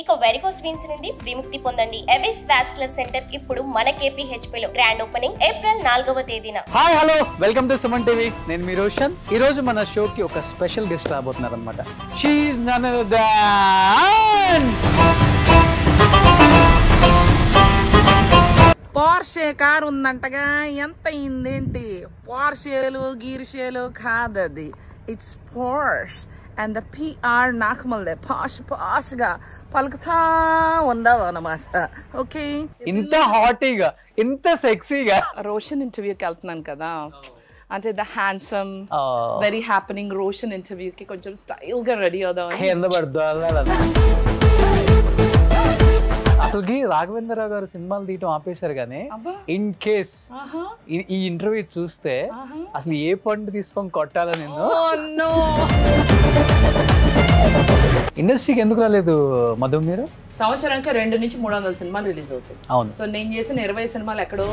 ఇక varicose veins నుండి విముక్తి పొందండి. ఎవిస్ వాస్కులర్ సెంటర్ ఇప్పుడు మన KPHP లో గ్రాండ్ ఓపెనింగ్ ఏప్రిల్ 4వ తేదీన. Hi hello welcome to Suman TV. నేను మీ రోషన్. ఈ రోజు మన షోకి ఒక స్పెషల్ గెస్ట్ రాబోతున్నారు అనమాట. She is none other than Porsche car ఉందంటగా, ఎంత అయిందేంటి? పోర్షేలు గీర్షేలు కాదది, it's Porsche. And the PR నాకమల్దే పాష్ పాష్ గా పలుకుతా ఉండవు అన్నమాట. ఓకే, ఇంత హాటీగా ఇంత సెక్సీగా రోషన్ ఇంటర్వ్యూకి వెళ్తున్నాను కదా, అంటే the handsome very happening Roshan ఇంటర్వ్యూకి కొంచెం స్టైల్ గా రెడీ అవుదాం. ఎంత పడుతుంది అసలుకి రాఘవేంద్రరావు గారు సినిమాలు తీయటం ఆపేశారు కానీ ఇన్ కేస్ ఈ ఇంటర్వ్యూ చూస్తే అసలు ఏ పండు తీసుకొని కొట్టాలా నేను. ఇండస్ట్రీకి ఎందుకు రాలేదు మధు మీరు? సంవత్సరానికి 200 నుంచి 300 సినిమాలు రిలీజ్ అవుతాయి. అవును. సో నేను చేసిన 20 సినిమాలు ఎక్కడో.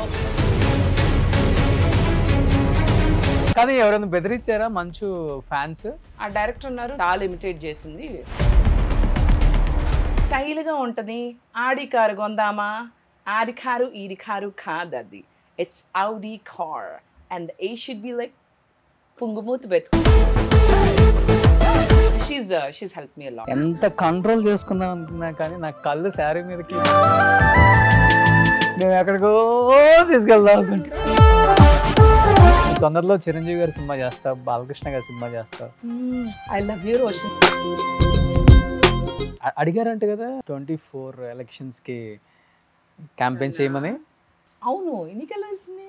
కానీ ఎవరైనా బెదిరించారా మంచు ఫ్యాన్స్? ఆ డైరెక్టర్ ఉన్నారు, చాలా ఇమిటేట్ చేసింది. స్టైల్గా ఉంటుంది. ఆడి కారు కొందామా, ఆడి కారు ఈడి కారు కాదు అది, it's Audi car and a should be like పుంగుమూతి పెట్టు. She's help me a lot. ఎంత కంట్రోల్ చేసుకుందాం అనుకున్నా కానీ నా కళ్ళు శారీ మీదకి మేము ఎక్కడికో తీసుకెళ్దాం అనుకుంటా. తొందరలో చిరంజీవి గారి సినిమా చేస్తా, బాలకృష్ణ గారి సినిమా చేస్తా. I love you Roshan. అడిగారంట కదా 24 ఎలక్షన్స్ కి క్యాంపెయిన్ చేయమని. అవును, ఎన్నికలు తెలిసింది.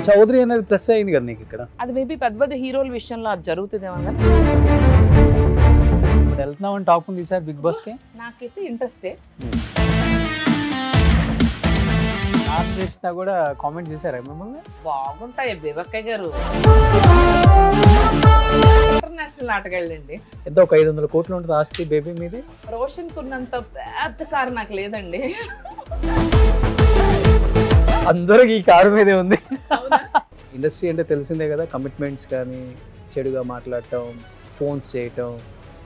చౌదరి అనేది ప్లస్ అయింది కదా నీకు ఇక్కడ. అది మేబీ పెద్ద పెద్ద హీరోల విషయంలో అది జరుగుతుందేమో కానీ వెళ్తున్నామని టాక్ ఉంది సార్ బిగ్ బాస్ కి. నాకైతే ఇంట్రెస్టే. చేసినా కూడా కామెంట్ చేశారా మిమ్మల్ని? బాగుంటాయి బేబక్కయ్య గారు. ఇంటర్నేషనల్ ఆటగాళ్ళండి. ఎంత ఒక 500 కోట్లు ఉంటుంది ఆస్తి బేబీ మీది. రోషన్ కున్నంత పెద్ద కారు నాకు లేదండి. అందరికి ఈ కారు మీదే ఉంది. ఇండస్ట్రీ అంటే తెలిసిందే కదా, కమిట్మెంట్స్ కానీ చెడుగా మాట్లాడటం, ఫోన్స్ చేయటం.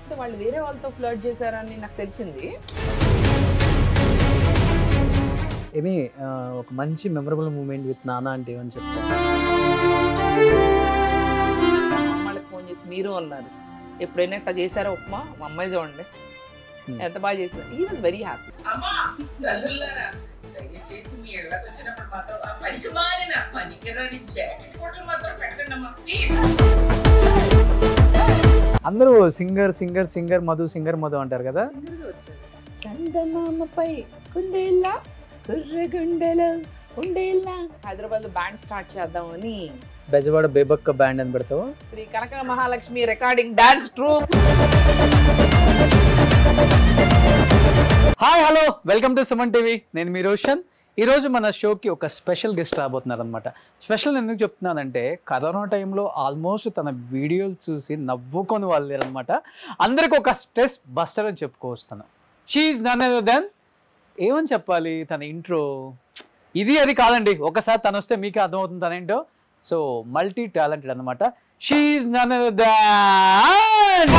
అంటే వాళ్ళు వేరే వాళ్ళతో ఫ్లర్ట్ చేశారని నాకు తెలిసింది. ఇది ఒక మంచి మెమరబుల్ మూమెంట్ విత్ నాన్న అంటే ఏమని చెప్తాను. అమ్మాయికి ఫోన్ చేసి మీరు అన్నారు, ఎప్పుడైనా ఇట్లా చేశారా ఉప్మా, మా అమ్మాయి చూడండి ఎంత బాగా చేసింది. He was very happy. అందరూ singer singer singer Madhu singer Madhu అంటారు కదా. చందమామపై కుందేళ్ళ గుర్రగుండెలో ఉండేళ్ళ హైదరాబాద్ లో బ్యాండ్ స్టార్ట్ చేద్దామని బెజవాడ బేబక్క బ్యాండ్ అని పెడతావు. Sri Kanaka Mahalakshmi recording dance troupe. Hi hello welcome to Suman TV. నేను మీ రోషన్. ఈరోజు మన షోకి ఒక స్పెషల్ గెస్ట్ రాబోతున్నారు అనమాట. స్పెషల్ ఎందుకు చెప్తున్నానంటే కరోనా టైంలో ఆల్మోస్ట్ తన వీడియోలు చూసి నవ్వుకొని వాళ్ళు అనమాట. అందరికి ఒక స్ట్రెస్ బస్టర్ అని చెప్పుకోవస్తాను. She is none other than, ఏమని చెప్పాలి తన ఇంట్రో, ఇది అది కాదండి, ఒకసారి తను వస్తే మీకే అర్థమవుతుంది తనేంటో. సో మల్టీ టాలెంటెడ్ అనమాట. She is none other than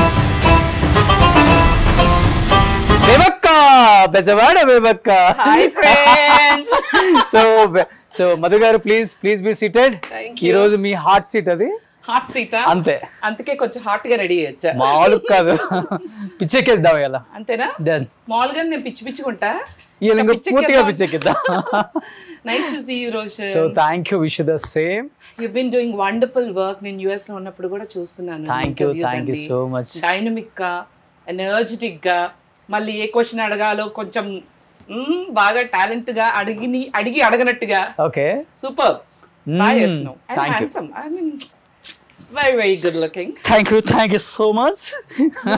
Bebakka, Bezawada Bebakka. So Madhu garu please be seated. ఈ రోజు మీ హాట్ సీట్ అది. హాట్ సీట్ అంతే, అందుకే కొంచెం హాట్ గా రెడీ అయ్యొచ్చా. మామూలు కాదు, పిచ్చెక్కేద్దాం ఇలా. అంతేనా? డన్. మామూలుగా నేను పిచ్చుకుంటా, పూర్తిగా పిచ్చెక్కిద్దాం. Nice to see you Roshan. So thank you, wish the same. You been doing wonderful work. నేను US లో ఉన్నప్పుడు కూడా చూస్తున్నాను. Thank you so much. Dynamic గా, ఎనర్జెటిక్ గా, మళ్ళీ ఏ క్వశ్చన్ అడగాలో కొంచెం బాగా టాలెంట్ గా అడిగి అడగనట్టుగా. Okay, super. Very good looking. Thank you so much.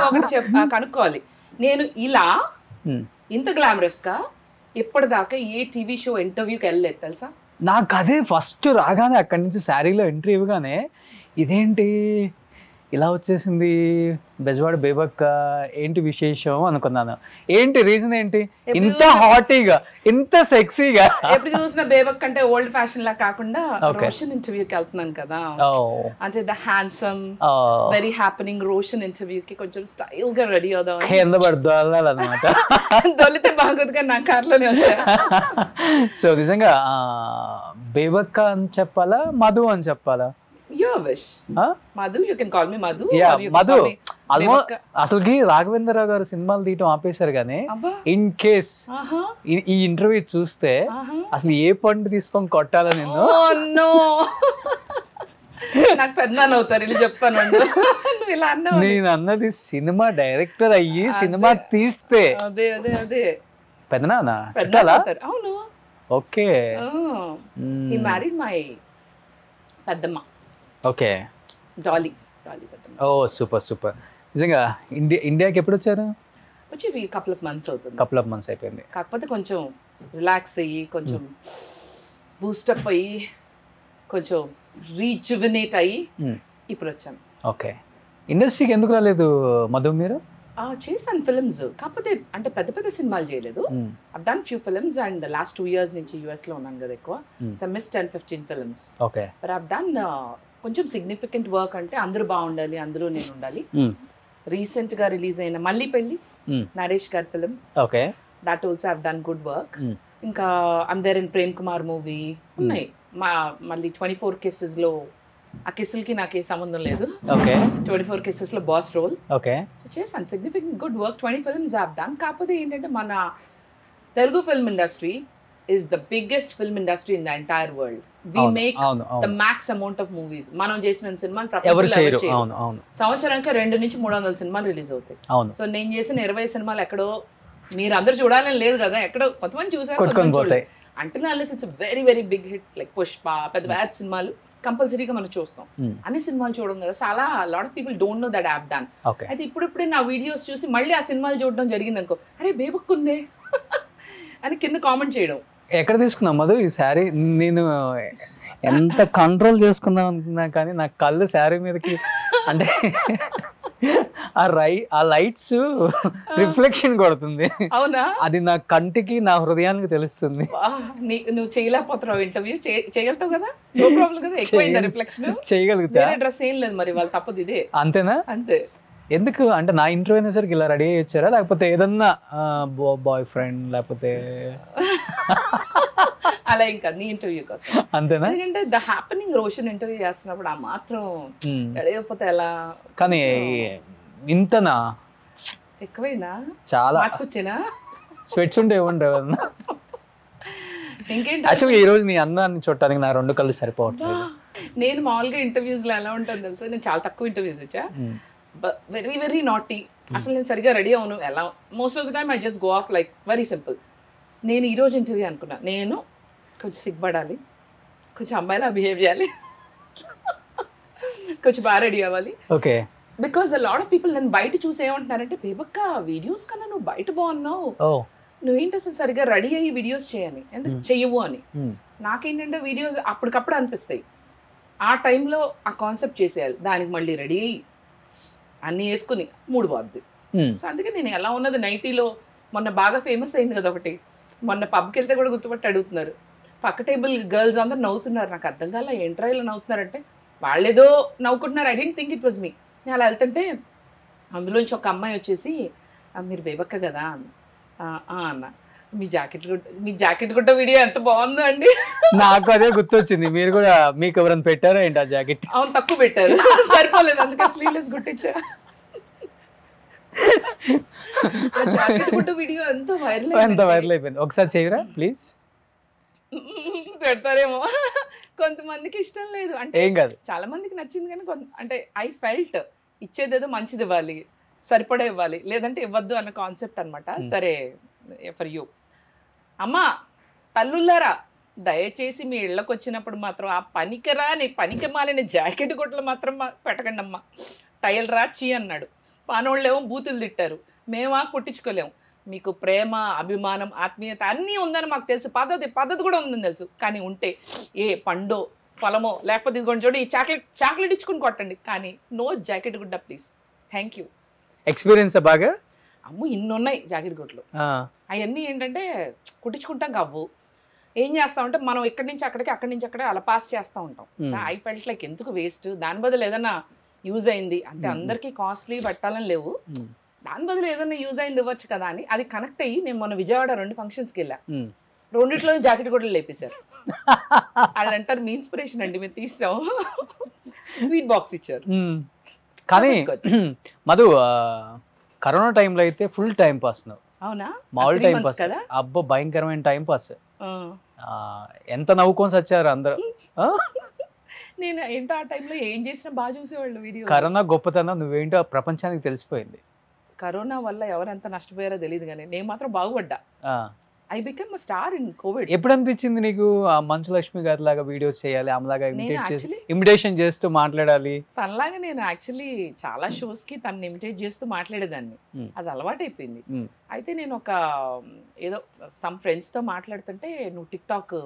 ఒకటి కనుక్కోవాలి, నేను ఇలా ఇంత గ్లామరస్ గా ఇప్పటిదాకా ఏ టీవీ షో ఇంటర్వ్యూకి వెళ్ళలేదు తెలుసా. నాకు అదే ఫస్ట్ రాగానే అక్కడి నుంచి శారీలో ఎంట్రీ ఇవ్వగానే ఇదేంటి ఇలా వచ్చేసింది బెజవాడ బేబక్క, ఏంటి విశేషం అనుకున్నాను. ఏంటి రీజన్ ఏంటి ఇంత హాటీగా, ఇంత సెక్సీగా? ఎప్పుడు చూసిన బేబక్ అంటే ఓల్డ్ ఫ్యాషన్ లా కాకుండా రోషన్ ఇంటర్వ్యూకి వెళ్తున్నాను కదా, అంటే the handsome very happening Roshan ఇంటర్వ్యూకి కొంచెం స్టైల్ గా రెడీ అవుదాం, కింద పడుదోళ్ళనమాట. దొలితే బాగోదుగా నా కార్లోనే వచ్చా. సో నిజంగా బేబక్క అని చెప్పాలా, మధు అని చెప్పాలా? Your wish. Madhu, you can call me Madhu. Yeah, or you can Madhu. call me Bebakka. అసలుకి రాఘవేంద్రరావు గారు సినిమాలు తీయటం ఆపేశారు కానీ ఇన్ కేస్ ఈ ఇంటర్వ్యూ చూస్తే అసలు ఏ పండు తీసుకొని కొట్టాలా నిన్ను? నాకు పెద్దనాన్న అవుతారు ఇలా చెప్తాను. ఇలా అన్నా నేను అన్నది సినిమా డైరెక్టర్ అయ్యి సినిమా తీస్తే అదే అదే అదే పెద్దనాన్న అవును. ఓకే, he married my పెద్దమ్మ. ఓకే, డాలీ పెద్దమ్మ. ఓ సూపర్ సూపర్. నిజంగా ఇండియాకి ఎప్పుడు వచ్చారు? వచ్చి కపుల్ ఆఫ్ మంత్స్ అవుతుంది. కపుల్ ఆఫ్ మంత్స్ అయిపోయింది. కాకపోతే కొంచెం రిలాక్స్ అయ్యి, కొంచెం బూస్టప్ అయ్యి, కొంచెం రీజువినేట్ అయ్యి ఇప్పుడు వచ్చాను. ఓకే, ఇండస్ట్రీకి ఎందుకు రాలేదు మధు మీరు? చేశాను ఫిల్మ్స్, కాకపోతే అంటే పెద్ద పెద్ద సినిమాలు చేయలేదు. I've done few films and the last 2 years నుంచి US లో ఉన్నాను కదా ఎక్కువ. So I missed 10-15 films. Okay, but I've done కొంచెం సిగ్నిఫికెంట్ వర్క్, అంటే అందరూ బాగుండాలి, అందరూ నేను ఉండాలి. రీసెంట్ గా రిలీజ్ అయిన మళ్ళీ పెళ్లి నరేష్ గారి film, okay, that also have done good work. ఇంకా I'm there in Prem Kumar movie ఉన్నాయి. మళ్ళీ 24 కేసెస్ లో, ఆ కిస్సులకి నాకే సంబంధం లేదు. ఓకే, 24 కేసెస్ లో బాస్ రోల్. ఓకే, సో చేశాను significant good work. 20 films have done. కాకపోతే ఏంటంటే మన Telugu film industry is the biggest film industry in the entire world. We make the max amount of movies. మనం చేసిన సినిమాలు సంవత్సరానికి 200 నుంచి 300 సినిమాలు రిలీజ్ అవుతాయి. సో నేను చేసిన 20 సినిమాలు ఎక్కడో మీరు అందరూ చూడాలని లేదు కదా, ఎక్కడో కొంతమంది చూసారు, అంటే unless it's very very big hit like Pushpa, పెద్ద బ్యాడ్ సినిమాలు కంపల్సరీగా మనం చూస్తాం. అన్ని సినిమాలు చూడడం కదా, చాలా lot of people don't know that have done. అయితే ఇప్పుడిప్పుడే నా వీడియోస్ చూసి మళ్ళీ ఆ సినిమాలు చూడడం జరిగింది అనుకో, అరే బేబక్ ఉందే అని కింద కామెంట్ చేయడం. ఎక్కడ తీసుకున్నాం మధు ఈ శారీ? నేను ఎంత కంట్రోల్ చేసుకుందాం అనుకున్నా కానీ నా కళ్ళు శారీ మీదకి, అంటే ఆ లైట్స్ రిఫ్లెక్షన్ కొడుతుంది. అవునా? అది నా కంటికి నా హృదయానికి తెలుస్తుంది. నువ్వు చేయలేకపోతున్నావు, ఇంటర్వ్యూ చేయగలుగుతావు కదా, నో ప్రాబ్లం కదా. ఎక్కువైందా రిఫ్లెక్షన్? చేయగలుగుతా. డ్రెస్ ఏం లేదు మరి, వాళ్ళు తప్పదు ఇదే. అంతేనా? అంతే. ఎందుకు అంటే నా ఇంటర్వ్యూ అయినసరికి ఇలా రెడీ అయ్యి వచ్చారా, లేకపోతే ఏదన్నా బాయ్ ఫ్రెండ్ లేకపోతే అలా? ఇంకా నీ ఇంటర్వ్యూ కోసం అంతేనా? ఎందుకంటే ద హ్యాపెనింగ్ రోషన్ ఇంటర్వ్యూ చేస్తున్నప్పుడు ఆ మాత్రం రెడీ అయిపోతే ఎలా? కానీ ఇంతనా ఎక్కువైనా చాలా మార్చుకొచ్చేనా? స్వెట్స్ ఉంటే ఏముంటావు? ఇంకేంటి యాక్చువల్గా ఈ రోజు నీ అందాన్ని చూడటానికి నా 2 కళ్ళు సరిపోవట్లేదు. నేను మామూలుగా ఇంటర్వ్యూస్ లో ఎలా ఉంటుంది తెలుసా, నేను చాలా తక్కువ ఇంటర్వ్యూస్ ఇచ్చా, వెరీ వెరీ నాటీ. అసలు నేను సరిగా రెడీ అవును, ఎలా most of the time I just go of like very simple. నేను ఈరోజు ఇంటర్వ్యూ అనుకున్నా, నేను కొంచెం సిగ్గుపడాలి, కొంచెం అమ్మాయిలా బిహేవ్ చేయాలి, కొంచెం బాగా రెడీ అవ్వాలి. Okay, because the lot of people నన్ను బయట చూసి ఏమంటున్నారంటే, బేబక్క వీడియోస్ కన్నా నువ్వు బయట బాగున్నావు, నువ్వేంటి అసలు సరిగ్గా రెడీ అయ్యి వీడియోస్ చేయని, ఎందుకు చెయ్యవు అని. నాకేంటంటే వీడియోస్ అప్పటికప్పుడు అనిపిస్తాయి, ఆ టైంలో ఆ కాన్సెప్ట్ చేసేయాలి, దానికి మళ్ళీ రెడీ అయ్యి అన్నీ వేసుకుని మూడు పోద్ది. సో అందుకే నేను ఎలా ఉన్నది నైటీలో, మొన్న బాగా ఫేమస్ అయింది కదా ఒకటి, మొన్న పబ్కి వెళ్తే కూడా గుర్తుపట్టి అడుగుతున్నారు, పక్క టేబుల్ గర్ల్స్ అందరు నవ్వుతున్నారు, నాకు అర్థం కాల ఏంట్రా ఇలా నవ్వుతున్నారంటే, వాళ్ళేదో నవ్వుకుంటున్నారు, I don't think it was me. నేను అలా వెళ్తుంటే అందులోంచి ఒక అమ్మాయి వచ్చేసి, మీరు బేబక్క కదా అన్న, మీ జాకెట్ గుట్ట వీడియో ఎంత బాగుందో అండి. నాకు అదే గుర్తొచ్చింది, మీరు కూడా మీకు ఎవరైనా పెట్టారా ఏంటి ఆ జాకెట్? అవును, తక్కువ పెట్టారు, సరిపోలేదు, అందుకే స్లీవ్లెస్ గుట్టించా. ఆ జాకెట్ గుట్ట వీడియో ఎంత వైరల్ అయిపోయింది. ఒకసారి చేయరా ప్లీజ్? పెడతారేమో, కొంతమందికి ఇష్టం లేదు, అంటే ఏం కాదు, చాలా మందికి నచ్చింది కానీ అంటే ఐ ఫెల్ట్ ఇచ్చేదేదో మంచిది ఇవ్వాలి, సరిపడే ఇవ్వాలి, లేదంటే ఇవ్వద్దు అన్న కాన్సెప్ట్ అనమాట. సరే ఫర్ యూ. అమ్మా తల్లుల్లారా, దయచేసి మీ ఇళ్ళకి వచ్చినప్పుడు మాత్రం ఆ పనికి మాలిన జాకెట్ గుట్టలు మాత్రం పెట్టకండి అమ్మా. టైల్ రాచి అన్నాడు, పానోళ్ళేమో బూతులు తిట్టారు, మేమా కుట్టించుకోలేము. మీకు ప్రేమ, అభిమానం, ఆత్మీయత అన్నీ ఉందని మాకు తెలుసు, పద్ధతి కూడా ఉందని తెలుసు, కానీ ఉంటే ఏ పండో పొలమో లేకపోతే ఇదిగోండి చూడండి ఈ చాక్లెట్ ఇచ్చుకుని కొట్టండి, కానీ నో జాకెట్ గుడ్డ ప్లీజ్, థ్యాంక్ యూ. ఎక్స్పీరియన్స్ బాగా అమ్మో ఇన్ని ఉన్నాయి జాకెట్ గుడ్లు. అవన్నీ ఏంటంటే కుట్టించుకుంటాం కవ్వు. ఏం చేస్తామంటే మనం ఇక్కడి నుంచి అక్కడికి అక్కడి నుంచి అక్కడ అలా పాస్ చేస్తూ ఉంటాం. సో ఐ ఫెల్ట్ లైక్ ఎందుకు వేస్ట్, దాని బదులు ఏదైనా యూజ్ అయింది అంటే అందరికీ కాస్ట్లీ పెట్టాలని లేవు, దాని బదులు ఏదైనా యూజ్ అయింది ఇవ్వచ్చు కదా అని అది కనెక్ట్ అయ్యి నేను మొన్న విజయవాడ 2 ఫంక్షన్స్కి వెళ్ళా, రెండిట్లో జాకెట్ గుడ్లు లేపేశారు. వాళ్ళు అంటారు మీ ఇన్స్పిరేషన్ అండి మేము తీసాం, స్వీట్ బాక్స్ ఇచ్చారు. కానీ మధు కరోనా టైంలో అయితే ఫుల్ టైం పాస్ నువ్వు. అవునా? మామూలు టైం పాస్ కదా అబ్బో, భయంకరమైన టైం పాస్. ఎంత నవ్వుకొని వచ్చారు అందరూ. నేను ఏంటో ఆ టైంలో ఏం చేసినా బాగా చూసేవాళ్ళు వీడియో. కరోనా గొప్పతనం నువ్వేంటో ప్రపంచానికి తెలిసిపోయింది. కరోనా వల్ల ఎవరెంత నష్టపోయారో తెలియదు కానీ నేను మాత్రం బాగుపడ్డా. I become star in Covid. ఎప్పుడు అనిపించింది నీకు మంచు లక్ష్మి గారి లాగా వీడియోస్ చేయాలి, ఆమెలాగా ఇమిటేషన్ చేస్తూ మాట్లాడాలి? తనలాగా నేను యాక్చువల్లీ చాలా షోస్ కి తను ఇమిటేట్ చేస్తూ మాట్లాడేదాన్ని, అది అలవాటు అయిపోయింది. అయితే నేను ఒక ఏదో సమ్ ఫ్రెండ్స్ తో మాట్లాడుతుంటే నువ్వు టిక్ టాక్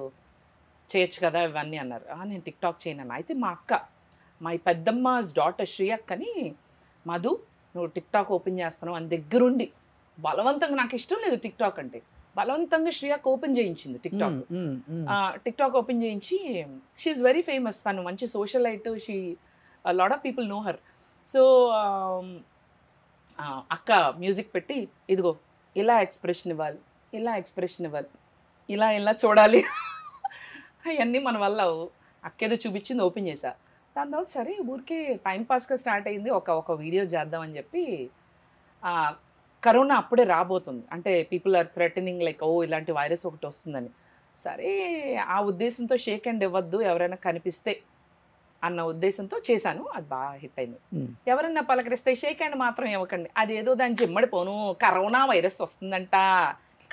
చేయొచ్చు కదా ఇవన్నీ అన్నారు. నేను టిక్ టాక్ చేయను. అయితే మా అక్క, మా పెద్దమ్మ డాటర్ శ్రీ అక్కని, మధు నువ్వు టిక్ టాక్ ఓపెన్ చేస్తున్నావు అని దగ్గరుండి బలవంతంగా, నాకు ఇష్టం లేదు టిక్ టాక్ అంటే, బలవంతంగా శ్రీయాక్ ఓపెన్ చేయించింది tick talk. Tick talk open చేయించి, షీఈస్ వెరీ ఫేమస్, తను మంచి socialite, she lot of people know her. So అక్క మ్యూజిక్ పెట్టి ఇదిగో ఇలా ఎక్స్ప్రెషన్ ఇవ్వాలి, ఇలా ఎక్స్ప్రెషన్ ఇవ్వాలి, ఇలా ఇలా చూడాలి, అవన్నీ మన వల్ల అక్క ఏదో చూపించింది, ఓపెన్ చేశా. దాని తర్వాత సరే ఊరికే టైంపాస్గా స్టార్ట్ అయింది, ఒక వీడియో చేద్దామని చెప్పి. కరోనా అప్పుడే రాబోతుంది, అంటే పీపుల్ ఆర్ థ్రెటనింగ్ లైక్ ఓ ఇలాంటి వైరస్ ఒకటి వస్తుందని. సరే ఆ ఉద్దేశంతో షేక్ హ్యాండ్ ఇవ్వద్దు ఎవరైనా కనిపిస్తే అన్న ఉద్దేశంతో చేశాను, అది బాగా హిట్ అయింది. ఎవరన్నా పలకరిస్తే షేక్ హ్యాండ్ మాత్రం ఇవ్వకండి, అదేదో దాన్ని జిమ్మడిపోను, కరోనా వైరస్ వస్తుందంట.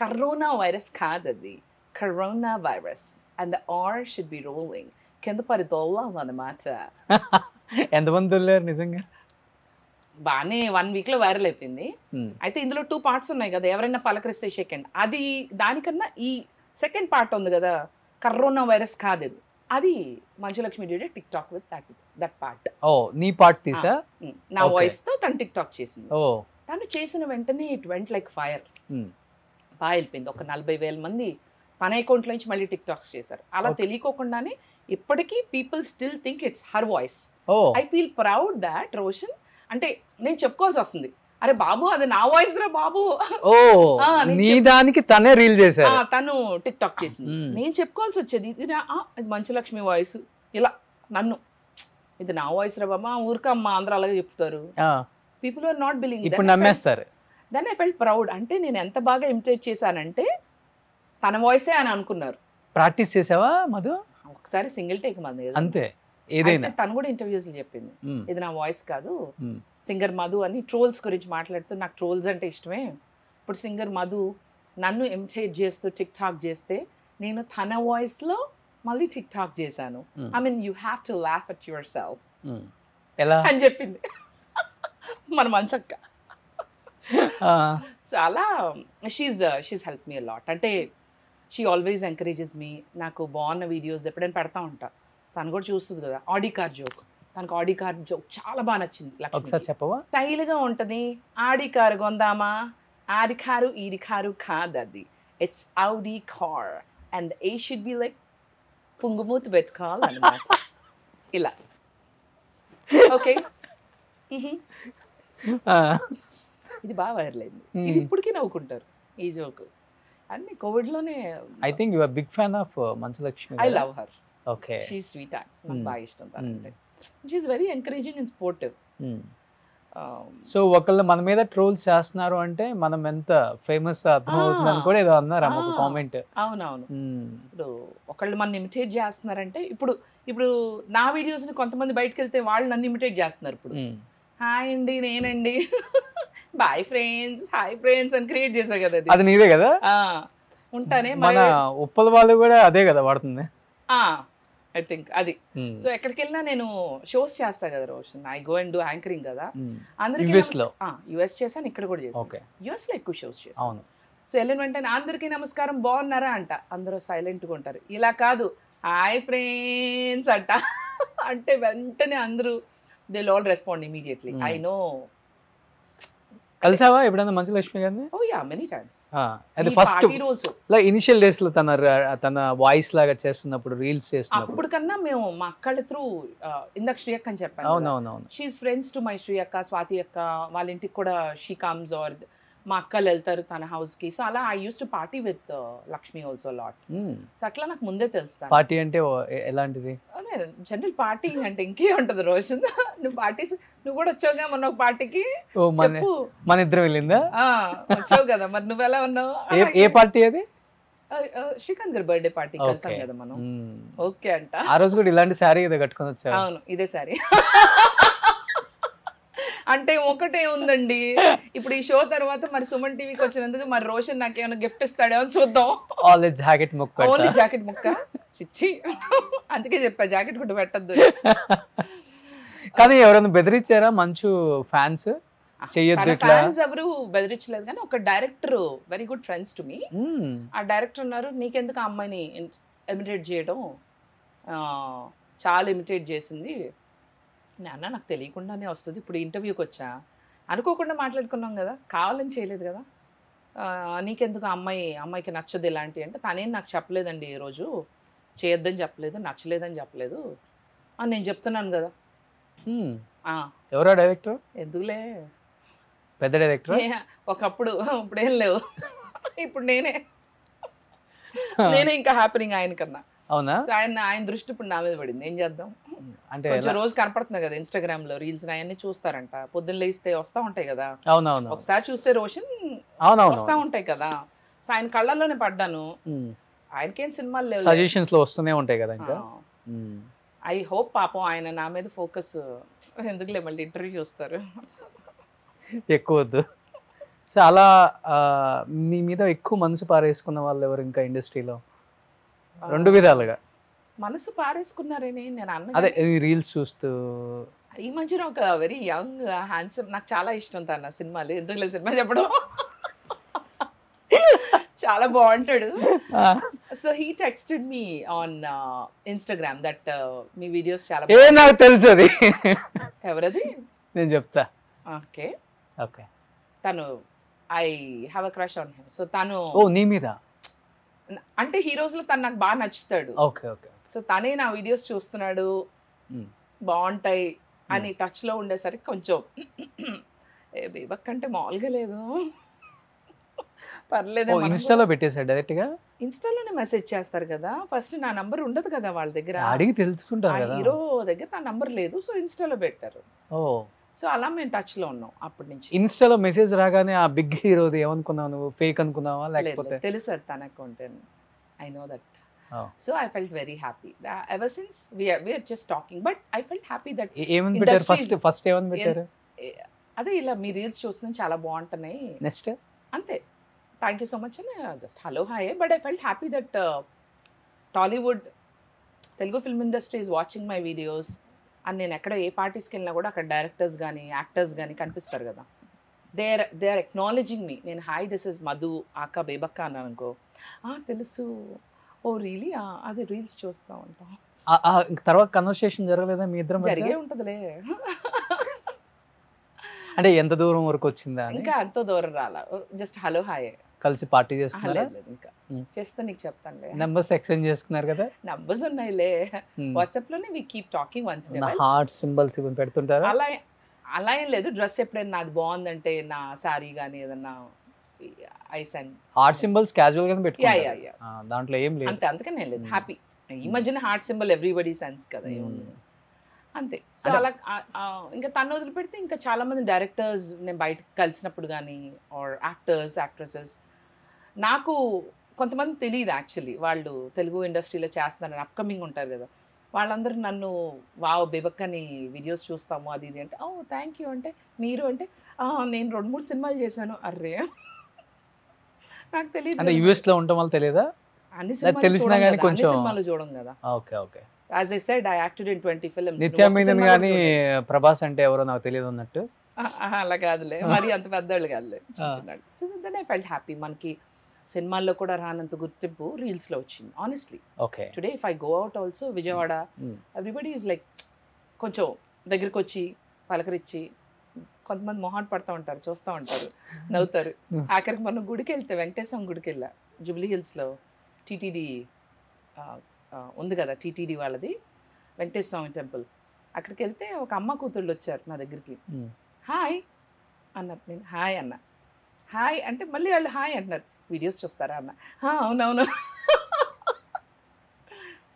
కరోనా వైరస్ కాదు అది, corona virus and the r should be rolling, కింద పడి దొల్లాలన్నమాట. ఎంతమంది దొల్లారు నిజంగా? బాగానే 1 వీక్లో వైరల్ అయిపోయింది. అయితే ఇందులో 2 పార్ట్స్ ఉన్నాయి కదా, ఎవరైనా పలకరిస్తే షేక్ హ్యాండ్, అది దానికన్నా ఈ సెకండ్ పార్ట్ ఉంది కదా కరోనా వైరస్ కాదు అది Manchu Lakshmi did tick talk with that part. ఓ నీ పార్ట్ తీసా, నా వాయిస్ తో తను టిక్ టాక్ చేసింది. తను చేసిన వెంటనే ఇట్ వెంట్ లైక్ ఫైర్, బాగా వెళ్ళిపోయింది. ఒక 40,000 మంది తన అకౌంట్ నుంచి మళ్ళీ టిక్ టాక్స్ చేశారు. అలా తెలియకోకుండానే ఇప్పటికీ people still think it's her voice. I feel proud that Roshan, అంటే నేను చెప్పుకోవాల్సి వస్తుంది, అరే బాబు అది నా వాయిస్ రా బాబు. నీ దానికి తనే రీల్ చేశారు, తను టిక్ టాక్ చేసింది. నేను చెప్పుకోవాల్సి వచ్చేది ఇది మంచులక్ష్మి వాయిస్, ఇలా నన్ను ఇది నా వాయిస్ రా బాబా, ఊరికమ్మా అందరూ అలాగే చెప్తారు, పీపుల్ ఆర్ నాట్ బిలీవింగ్, ఇప్పుడు నమ్మేస్తారు. దెన్ ఐ ఫెల్ట్ ప్రౌడ్, అంటే నేను ఎంత బాగా ఇమిటేట్ చేశానంటే తన వాయిసే అని అనుకున్నారు. ప్రాక్టీస్ చేసావా మధు? ఒకసారి సింగిల్ టేక్ మంది అంతే, ఏదైనా. తను కూడా ఇంటర్వ్యూస్ చెప్పింది ఇది నా వాయిస్ కాదు, సింగర్ మధు అని. ట్రోల్స్ గురించి మాట్లాడుతూ నాకు ట్రోల్స్ అంటే ఇష్టమే, ఇప్పుడు సింగర్ మధు నన్ను ఇమిటేట్ చేస్తూ టిక్ టాక్ చేస్తే నేను తన వాయిస్ లో మళ్ళీ టిక్ టాక్ చేశాను. I mean you have to laugh at your self అని చెప్పింది మన మంచక్క. సో అలా షీస్ హెల్ప్ మీ లాట్, అంటే షీ ఆల్వేస్ ఎంకరేజెస్ మీ. నాకు బాగున్న వీడియోస్ ఎప్పుడైనా పెడతా ఉంటా, తను కూడా చూస్తుంది కదా. ఆడి కార్ జోక్, తనకు ఆడి కార్ జోక్ చాలా బాగా నచ్చింది. ఒకసారి చెప్పవా? స్టైల్గా ఉంటుంది, ఆడి కారు కొందామా, ఆడి కారు ఈడి కారు కాదు అది, it's Audi car and a should be like పుంగుమూతి పెట్టుకోవాలన్నమాట ఇలా. ఓకే ఇది బాగా వైరల్ అయింది, ఇది ఇప్పటికీ నవ్వుకుంటారు ఈ జోక్ అన్ని. కోవిడ్లోనే. I think you are big fan of Manchu Lakshmi. I love her. Okay, she is sweet heart, నాకు బాగా ఇష్టం తనంటే. She is very encouraging and supportive. So ఒకళ్ళు మన మీద ట్రోల్స్ చేస్తున్నారు అంటే మనం ఎంత ఫేమస్ అర్థమవుతుందని కూడా ఏదో అన్నారు ఒక కామెంట్. అవునవును, ఇప్పుడు ఒకళ్ళు మన ఇమిటేట్ చేస్తున్నారంటే, ఇప్పుడు నా వీడియోస్ ని కొంతమంది బయటకు వెళ్తే వాళ్ళు నన్ను ఇమిటేట్ చేస్తున్నారు. ఇప్పుడు హాయ్ అండి నేనండి బాయ్ ఫ్రెండ్స్, హాయ్ ఫ్రెండ్స్ అని క్రియేట్ చేశా కదా, అది నీదే కదా. ఉంటానే మన ఉప్పల వాళ్ళు కూడా అదే కదా వాడుతుంది ఐ థింక్ అది. సో ఎక్కడికి వెళ్ళినా నేను షోస్ చేస్తా కదా Roshan, I go and do anchoring కదా. అందరికీ యుఎస్ చేశాను, ఇక్కడ కూడా చేశాను. యుఎస్ లో ఎక్కువ షోస్ చేశాను. సో వెళ్ళిన వెంటనే అందరికీ నమస్కారం బాగున్నారా అంట, అందరూ సైలెంట్గా ఉంటారు. ఇలా కాదు, హాయ్ ఫ్రెండ్స్ అంట. అంటే వెంటనే అందరూ they all respond immediately. I know. కలిసావా ఎప్పుడైనా మంచు లక్ష్మి గారిని? Oh yeah, many times. అది ఫస్ట్ రోల్స్ ఇనిషియల్ డేస్ లో తన వాయిస్ లాగా చేస్తున్నప్పుడు, రీల్స్ చేస్తున్నప్పుడు. అప్పుడు కన్నా మేము మా అక్కళ్ళ త్రూ ఇందాక శ్రీయక్క అని చెప్పాను. అవునవునవును. షీఈస్ ఫ్రెండ్స్ టు మై శ్రీయక్క, స్వాతి అక్క. వాళ్ళ ఇంటికి కూడా షీ కమ్స్, ఆర్ మా అక్కలు వెళ్తారు తన హౌస్ కి. సో అలా I use to party with Lakshmi also lot. So అట్లా నాకు ముందే తెలుస్తాను. పార్టీ అంటే ఎలాంటిది? జనరల్ పార్టీ అంటే ఇంకే ఉంటది రోషన్. నువ్వు పార్టీస్, నువ్వు కూడా వచ్చావుగా మొన్న ఒక పార్టీకి. మన ఇద్దరం వెళ్ళిందా? వచ్చావు కదా, మరి నువ్వు ఎలా ఉన్నావు? ఏ పార్టీ అది? శ్రీకాంత్ గారి బర్త్డే పార్టీ కలిసాం కదా మనం. ఓకే అంట. ఆ రోజు కూడా ఇలాంటి శారీ ఏదో కట్టుకొని వచ్చావు. అవును, ఇదే శారీ. అంటే ఒకటే ఉందండి, ఇప్పుడు ఈ షో తర్వాత మరి సుమన్ టీవీకి వచ్చినందుకు మరి రోషన్ నాకు ఏమైనా గిఫ్ట్ ఇస్తాడో అని చూద్దాం. ఓన్లీ జాకెట్ ముక్క చిచ్చి, అందుకే చెప్పా జాకెట్ కూడా పెట్టద్దు. కానీ ఎవరైనా బెదిరించారా మంచు ఫ్యాన్స్? చెయ్యొద్దు ఇట్లా. ఫ్యాన్స్ ఎవరు బెదిరించలేదు, కానీ ఒక director very good friends to me. ఆ డైరెక్టర్ అన్నారు, నీకెందుకు ఆ అమ్మాయిని ఇమిటేట్ చేయడం, చాలా ఇమిటేట్ చేసింది. నాన్న నాకు తెలియకుండానే వస్తుంది, ఇప్పుడు ఇంటర్వ్యూకి వచ్చా, అనుకోకుండా మాట్లాడుకున్నాం కదా, కావాలని చేయలేదు కదా, నీకెందుకు అమ్మాయికి నచ్చదు ఇలాంటి అంటే, తనేం నాకు చెప్పలేదండి, ఈరోజు చేయొద్దని చెప్పలేదు, నచ్చలేదని చెప్పలేదు అని నేను చెప్తున్నాను కదా. ఎవరో డైరెక్టర్? ఎందుకులే, పెద్ద డైరెక్టర్. ఒకప్పుడు, ఇప్పుడేం లేవు, ఇప్పుడు నేనే ఇంకా హ్యాపీనింగ్ ఆయన కన్నా. అవునా? ఆయన దృష్టి ఇప్పుడు నా మీద పడింది, ఏం చేద్దాం. అంటే రోజు కనపడుతున్నాయి కదా ఇన్స్టాగ్రామ్ లో రీల్స్, అవన్నీ చూస్తారంట, పొద్దున్న లేస్తే వస్తా ఉంటాయి కదా. అవునవును. ఒకసారి చూస్తే రోషన్ వస్తా ఉంటాయి కదా. సో ఆయన కళ్ళల్లోనే పడ్డాను. ఆయనకేం సినిమాలు లేవు, సజెషన్స్ లో వస్తూనే ఉంటాయి కదా. ఇంకా ఐ హోప్ పాపం ఆయన నా మీద ఫోకస్, ఎందుకులే మళ్ళీ ఇంటర్వ్యూ చూస్తారు, ఎక్కువ వద్దు. సో అలా నీ మీద ఎక్కువ మనసు పారేసుకున్న వాళ్ళు ఎవరు ఇంకా ఇండస్ట్రీలో? రెండు విధాలుగా మనసు పారేసుకున్నారని నేను అన్న. అదే రీల్స్ చూస్తూ ఈ మధ్యన ఒక వెరీ యంగ్ హ్యాండ్సమ్, నాకు చాలా ఇష్టం తన సినిమాలు, ఎందుకులే సినిమా చెప్పడం, చాలా బాగుంటాడు. So he texted me on Instagram that me videos చాలా నాకు తెలుసు అది. ఎవరది? నేను చెప్తా. Okay okay. తను I have a crush on him. So తను నీ మీద అంటే హీరోస్ లో తను నాకు బాగా నచ్చుతాడు. Okay okay. సో తనే నా వీడియోస్ చూస్తున్నాడు, బాగుంటాయి అని టచ్ లో ఉండేసరికి కొంచెం బేబక్ అంటే మామూలుగా లేదు, పర్లేదు. ఇన్స్టాలో పెట్టేశాడు డైరెక్ట్ గా? ఇన్స్టాలోనే మెసేజ్ చేస్తారు కదా, ఫస్ట్ నా నంబర్ ఉండదు కదా వాళ్ళ దగ్గర, అడిగి తెలుసుకుంటారు. హీరో దగ్గర నా నంబర్ లేదు, సో ఇన్స్టాలో పెట్టారు. సో అలా మేము టచ్ లో ఉన్నాం అప్పటి నుంచి. ఇన్స్టాలో మెసేజ్ రాగానే ఆ బిగ్ హీరోది ఏమనుకున్నావు నువ్వు? ఫేక్ అనుకున్నావా లేకపోతే? తెలుసు తన account, I know that. So I felt very happy ever since we are just talking, but I felt happy that. ఏమని పెట్టారు ఫస్ట్ ఏమని పెట్టారు? అదే ఇలా మీ రీల్స్ చూస్తున్నాను చాలా బాగుంటున్నాయి, నెక్స్ట్ అంతే, థ్యాంక్ యూ సో మచ్ అని just hello hi. But I felt happy that Tollywood, Telugu film industry is watching my videos అని. నేను ఎక్కడ ఏ పార్టీస్కి వెళ్ళినా కూడా అక్కడ డైరెక్టర్స్ కానీ యాక్టర్స్ కానీ కనిపిస్తారు కదా, దే ఆర్ ఎక్నాలజింగ్ మీ. నేను హాయ్ దిస్ ఇస్ మధు ఆకా బేబక్క అన్నాను అనుకో, తెలుసు, ఓ రియలీ, అది రీల్స్ చూస్తూ ఉంటాం. తర్వాత కన్వర్సేషన్ జరగలేదా మీ ఇద్దరం? జరిగే ఉంటుందిలే, అంటే ఎంత దూరం వరకు వచ్చిందా? ఇంకా అంత దూరం రాలా, జస్ట్ హలో హాయ్. కలిసి పార్టీ చేసుకున్నారా? ఇంకా చేస్తే నీకు చెప్తానులే. నెంబర్స్ ఎక్స్చేంజ్ చేసుకున్నారు కదా? నంబర్స్ ఉన్నాయిలే, వాట్సాప్ లోనే we keep talking once in a while. Heart symbols ఇవి పెడుతుంటారా? అలా ఏం లేదు, డ్రెస్ ఎప్పుడైనా నాది బాగుందంటే నా సారీ కానీ ఏదన్నా ice and heart symbols casual గానే పెట్టుకుంటారు, దాంట్లో ఏం లేదు. అంతే, అందుకని నేను లేదు, హ్యాపీ. ఈ మధ్యన హార్ట్ సింబల్ ఎవ్రీబడీ సెన్స్ కదా, అంతే. సో అలా ఇంకా తను వదిలిపెడితే ఇంకా చాలా మంది డైరెక్టర్స్ నేను బయటకు కలిసినప్పుడు కానీ, ఆర్ యాక్టర్స్ యాక్ట్రెసెస్, నాకు కొంతమంది తెలియదు యాక్చువల్లీ, వాళ్ళు తెలుగు ఇండస్ట్రీలో చేస్తున్నారని, అప్కమింగ్ ఉంటారు కదా, వాళ్ళందరూ నన్ను వావ్ బేబక్కని వీడియోస్ చూస్తాము అది ఇది అంటే, ఓ థ్యాంక్ యూ అంటే, మీరు అంటే నేను 2-3 సినిమాలు చేశాను. అర్రే నాకు తెలియదు. అంటే యూఎస్ లో ఉండటం వల్ల తెలియదా? అన్ని సినిమాలు చూడం కదా. Okay okay. As I said, I acted in 20 films. నిత్యా మీనన్ గాని ప్రభాస్ అంటే ఎవరో నాకు తెలియదు అన్నట్టు. అలా కాదులే, మరి అంత పెద్దవాళ్ళు కాదులే. So then I felt happy. మనకి సినిమాల్లో కూడా రానంత గుర్తింపు రీల్స్లో వచ్చింది honestly. Okay. Today if I go out also Vijayawada, everybody is like కొంచెం దగ్గరికి వచ్చి పలకరించి, కొంతమంది మొహాట్ పడుతూ ఉంటారు, చూస్తూ ఉంటారు, నవ్వుతారు. ఆఖరికి మనం గుడికి వెళ్తే వెంకటేశ్వరం గుడికి వెళ్ళా, జూబ్లీ హిల్స్లో టీటీడీ ఉంది కదా, టీటీడీ వాళ్ళది వెంకటేశ్వర స్వామి టెంపుల్. అక్కడికి వెళ్తే ఒక అమ్మ కూతుళ్ళు వచ్చారు నా దగ్గరికి. హాయ్ అన్నారు. నేను హాయ్ అన్న. హాయ్ అంటే మళ్ళీ వాళ్ళు హాయ్ అంటున్నారు. వీడియోస్ చూస్తారా అన్న. అవునవును,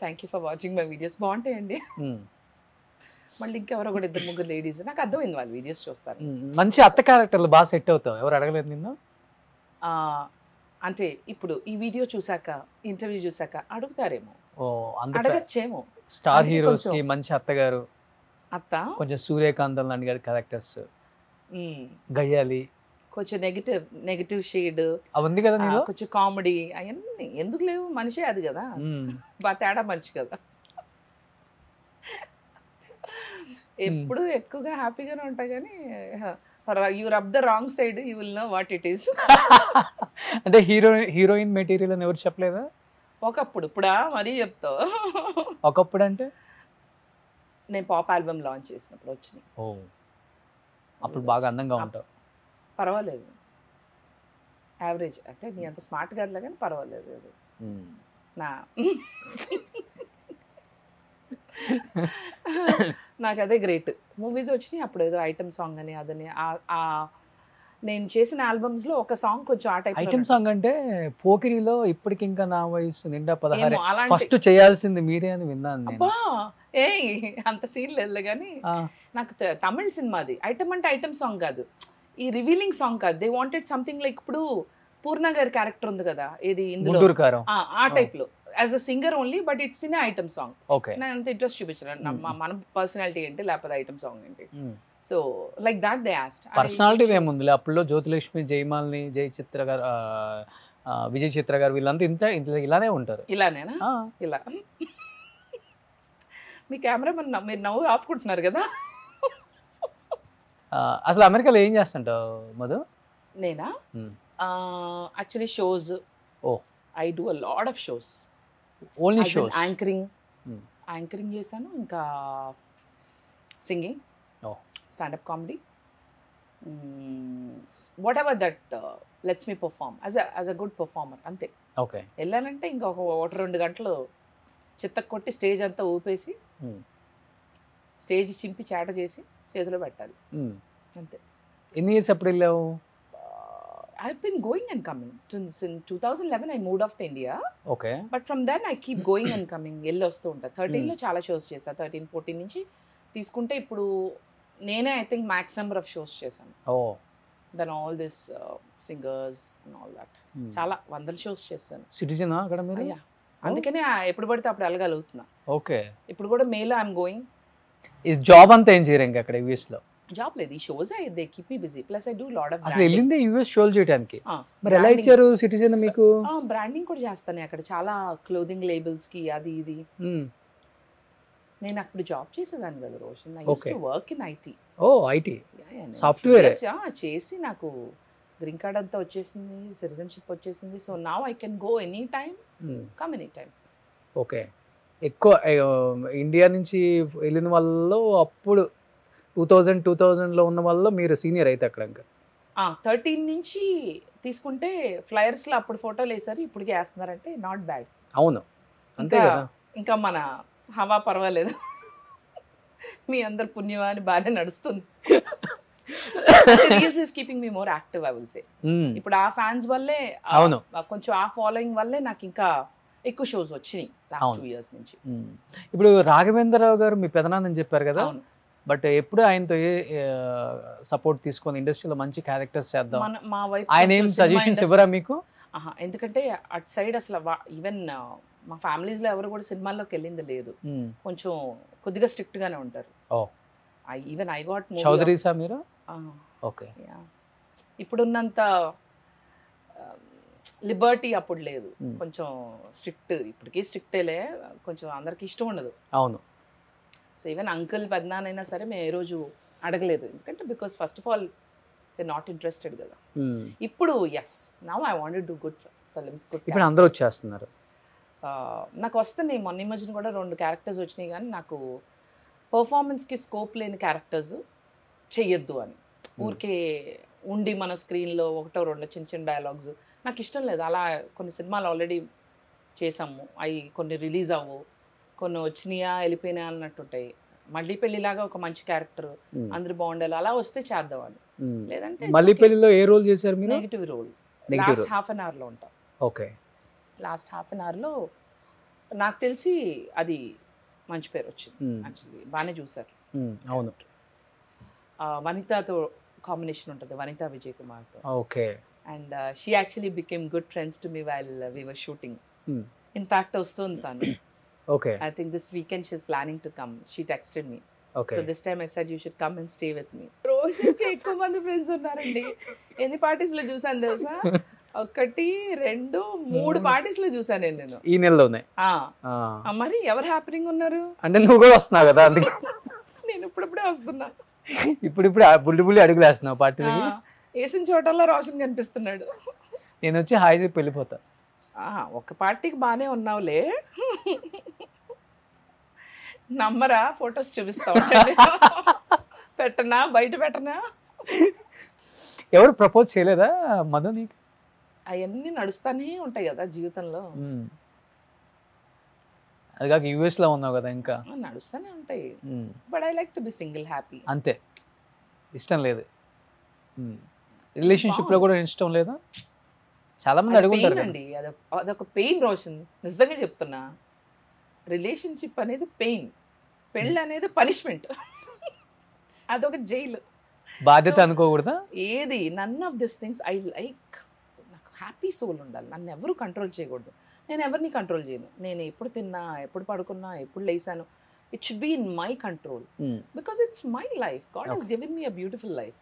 thank you for watching my videos, బాగుంటాయండి. మళ్ళీ ఇంకెవరో కూడా 2-3 లేడీస్, నాకు అర్థమైంది వాళ్ళు వీడియోస్ చూస్తారు. మంచి అత్త క్యారెక్టర్లు బాగా సెట్ అవుతావు. ఎవరు అడగలేదు నిన్ను? అంటే ఇప్పుడు ఈ వీడియో చూసాక, ఇంటర్వ్యూ చూసాక అడుగుతారేమో, అడగచ్చేమో. స్టార్ హీరోస్ కి మంచి అత్తగారు, అత్త కొంచెం సూర్యకాంతం లాంటి గారి క్యారెక్టర్స్, గయ్యాలి, కొంచెం నెగిటివ్ షేడ్ అవన్నీ కదా నీలో, కొంచెం కామెడీ, అవన్నీ ఎందుకు లేవు? మనిషే అది కదా, బాగా తేడా మనిషి కదా. ఎప్పుడు ఎక్కువగా హ్యాపీగానే ఉంటాయి, కానీ you rub the wrong side you will know what it is. అంటే హీరోయిన్ మెటీరియల్ అని ఎవరు చెప్పలేదా? ఒకప్పుడు, ఇప్పుడా మరీ చెప్తావు? ఒకప్పుడు అంటే నేను పాప్ ఆల్బమ్ లాంచ్ చేసినప్పుడు వచ్చినాయి. అప్పుడు బాగా అందంగా ఉంటావు. పర్వాలేదు, యావరేజ్, అంటే నీ అంత స్మార్ట్ కాదులే కానీ పర్వాలేదు. నా నాకు అదే గ్రేట్. మూవీస్ వచ్చినాయి అప్పుడు, ఏదో ఐటమ్ సాంగ్ అని అదని. నేను చేసిన ఆల్బమ్స్ లో ఒక సాంగ్ కొంచెం ఆ టైప్ ఐటమ్ సాంగ్ అంటే పోకిరిలో ఇప్పటికింకా నా వయసు నిండా 16 అలాంటి ఫస్ట్ చేయాల్సింది మీరే అని విన్నాను నేను. అబ్బా ఏ అంత సీన్ లేదు కానీ, నాకు తమిళ సినిమాది ఐటమ్ అంటే ఐటమ్ సాంగ్ కాదు, ఈ రివీలింగ్ సాంగ్ కాదు. దే వాంటెడ్ సంథింగ్ లైక్, ఇప్పుడు పూర్ణ గారి క్యారెక్టర్ ఉంది కదా, ఏది ఇందులో ఆ టైప్ లో as a singer only, but it's in item song. నేను అంత ఇంట్రెస్ట్ చూపించాను, మన పర్సనాలిటీ ఏంటి లేకపోతే ఐటమ్ సాంగ్ ఏంటి. So like that they asked. Personality ఏముంది అప్పుడు, జ్యోతిలక్ష్మి, జయమాలిని, జయ చిత్ర గారు, విజయ్ చిత్ర గారు, వీళ్ళంతా ఇంత ఇలానే ఉంటారు. ఇలానేనా? ఇలా మీ కెమెరా మీరు నవ్వు ఆపుకుంటున్నారు కదా. అసలు అమెరికాలో ఏం చేస్తుంటావు మధు? నేనా? Actually shows. I do a lot of shows. Only shows? Anchoring చేశాను, ఇంకా singing, standup comedy, whatever that lets me perform as a good performer, అంతే. ఓకే. వెళ్ళానంటే ఇంకా 1-2 గంటలు చిత్తకు కొట్టి స్టేజ్ అంతా ఊపేసి, స్టేజ్ చింపి చాట చేసి చేతిలో పెట్టాలి, అంతే. ఎన్ని ఇయర్స్ ఎప్పుడు వెళ్ళావు? I've been going and coming. Since 2011 I moved off to India. Okay. But from then I keep going and coming. వెళ్ళి వస్తూ ఉంటా. 13 లో చాలా షోస్ చేశా. 13-14 నుంచి తీసుకుంటే ఇప్పుడు నేనే I think max number of shows చేశాను. Then all this singers and all that. చాలా 100 షోస్ చేశాను. సిటిజనా అక్కడ మీరు? అందుకనే ఎప్పుడు పడితే అప్పుడు వెళ్ళగలుగుతున్నా. ఓకే. ఇప్పుడు కూడా మేలో ఐఎమ్ గోయింగ్. ఈ జాబ్ అంతా ఏం చేయరు ఇంకా అక్కడ యూఎస్ లో? జాబ్ లేదు, ఈ shows they keep me busy. Plus I do lot of. అసలు వెళ్ళింది యూఎస్ షోలు చేయడానికి, మరి ఎలా ఇచ్చారు సిటిజన్ మీకు? బ్రాండింగ్ కూడా చేస్తాను అక్కడ, చాలా క్లోదింగ్ లేబుల్స్ కి, అది ఇది. నేను అప్పుడు జాబ్ చేసేదాన్ని కదా Roshan. I used to work in IT. IT software చేసి నాకు గ్రీన్ కార్డ్ అంతా వచ్చేసింది, సిటిజన్షిప్ వచ్చేసింది. So now I can go any time, come any time. Okay. ఎక్కువ ఇండియా నుంచి వెళ్ళిన వాళ్ళు అప్పుడు 2000లో ఉన్న వాళ్ళు మీరు సీనియర్ అయితే అక్కడ ఇంకా 13 నుంచి తీసుకుంటే ఫ్లైయర్స్లో అప్పుడు ఫోటోలు వేసారు, ఇప్పటికి వేస్తున్నారంటే నాట్ బ్యాడ్. అవును, అంతే కదా. ఇంకా మన హవా పర్వాలేదు, మీ అందరు పుణ్యమా అని బాగానే నడుస్తుంది. Reels is keeping me more active I will say. ఇప్పుడు ఆ ఫ్యాన్స్ వల్లే, అవును, కొంచెం ఆ ఫాలోయింగ్ వల్లే నాకు ఇంకా ఎక్కువ షోస్ వచ్చినాయి లాస్ట్ 2 years నుంచి. ఇప్పుడు రాఘవేంద్రరావు గారు మీ పెదనాన్నని చెప్పారు కదా, బట్ ఎప్పుడు ఆయనతో సపోర్ట్ తీసుకొని ఇండస్ట్రీలో మంచి క్యారెక్టర్స్ చేద్దాం, మా వైపు ఆయన ఏం సజెషన్స్ ఇవ్వరా మీకు? ఎందుకంటే అటు సైడ్ అసలు ఈవెన్ మా ఫ్యామిలీస్లో ఎవరు కూడా సినిమాల్లోకి వెళ్ళింది లేదు, కొంచెం కొద్దిగా స్ట్రిక్ట్ గానే ఉంటారు. ఈవెన్ ఐ గాట్ చౌదరీసా మీరు? ఓకే. ఇప్పుడున్నంత లిబర్టీ అప్పుడు లేదు, కొంచెం స్ట్రిక్ట్. ఇప్పటికీ స్ట్రిక్టేలే, కొంచెం అందరికి ఇష్టం ఉండదు. అవును. సో ఈవెన్ అంకుల్ పెద్దనాన్నైనా సరే మేము ఏ రోజు అడగలేదు, ఎందుకంటే because first of all they not interested కదా. ఇప్పుడు yes, now I want to do good films. ఇప్పుడు అందరూ వచ్చేస్తున్నారు. నాకు వస్తున్నాయి, మొన్న ఈ మధ్యన కూడా 2 క్యారెక్టర్స్ వచ్చినాయి, కానీ నాకు పర్ఫార్మెన్స్కి స్కోప్ లేని క్యారెక్టర్స్ చెయ్యొద్దు అని. ఊరికే ఉండి మన స్క్రీన్లో 1-2 చిన్న చిన్న డైలాగ్స్ నాకు ఇష్టం లేదు. అలా కొన్ని సినిమాలు ఆల్రెడీ చేసాము, అవి కొన్ని రిలీజ్ అవ్వు, కొన్ని వచ్చినాయా వెళ్ళిపోయినాయా అన్నట్టుంటాయి. మళ్ళీ పెళ్లిలాగా ఒక మంచి క్యారెక్టర్ అందరు బాగుండాలి అలా వస్తే చేద్దామని. లేదంటే మళ్ళీ పెళ్లిలో ఏ రోల్ చేశారు మీరు? Negative role. Last half an అవర్లో ఉంటాం. ఓకే. లాస్ట్ హాఫ్ అన్ అవర్లో నాకు తెలిసి అది మంచి పేరు వచ్చింది. యాక్చువల్లీ బాగానే చూసారు. అవును. వనితతో కాంబినేషన్ ఉంటుంది, వనిత విజయ్ కుమార్తో. Okay. And she actually became good friends to me while we were shooting. In fact వస్తుంది తను. Okay. I think this weekend she's planning to come. She texted me. Okay. So this time I said you should come and stay with me. రోషన్కి ఎక్కువ మంది friends ఉన్నారండి. ఎన్ని parties లో చూసాను తెలుసా? 1, 2, 3 parties లో చూసాను నేను ఈ నెలలోనే. మరి ఎవరు హ్యాపీగా ఉన్నారు అంటే నువ్వు కూడా వస్తున్నావు కదా, అందుకే నేను ఇప్పుడిప్పుడే వస్తున్నా. ఇప్పుడు బుల్లి అడుగులు వేస్తున్నావు పార్టీలకి. వేసిన చోటల్లో రోషన్ కనిపిస్తున్నాడు. నేను వచ్చి హాయి చెప్పి వెళ్ళిపోతా. ఒక పార్టీకి బాగానే ఉన్నావులే, నమ్మరా? ఫొటోస్ చూపిస్తా పెట్టనా, బయట పెట్టనా? ఎవరు ప్రపోజ్ చేయలేదా మధు నీకు? అవన్నీ నడుస్తానే ఉంటాయి కదా జీవితంలో. అది కాక యూఎస్ లో ఉన్నావు కదా, ఇంకా నడుస్తానే ఉంటాయి. But I like to be single happy. అంతే, ఇష్టం లేదు. రిలేషన్షిప్ లో కూడా ఇష్టం లేదా? చాలా మంది అడుగుతారు అండి. అదొక పెయిన్ రోషన్, నిజంగా చెప్తున్నా. రిలేషన్షిప్ అనేది పెయిన్, పెళ్ళి అనేది పనిష్మెంట్, అదొక జైలు. బాధ్యత అనుకోకూడదా? ఏది none of this things I like. నాకు హ్యాపీ సోల్ ఉండాలి, నన్ను ఎవరు కంట్రోల్ చేయకూడదు. నేను ఎవరిని కంట్రోల్ చేయను. నేను ఎప్పుడు తిన్నా, ఎప్పుడు పడుకున్నా, ఎప్పుడు లేసాను, it should be in my control. Because it's my life. God has given me a beautiful life.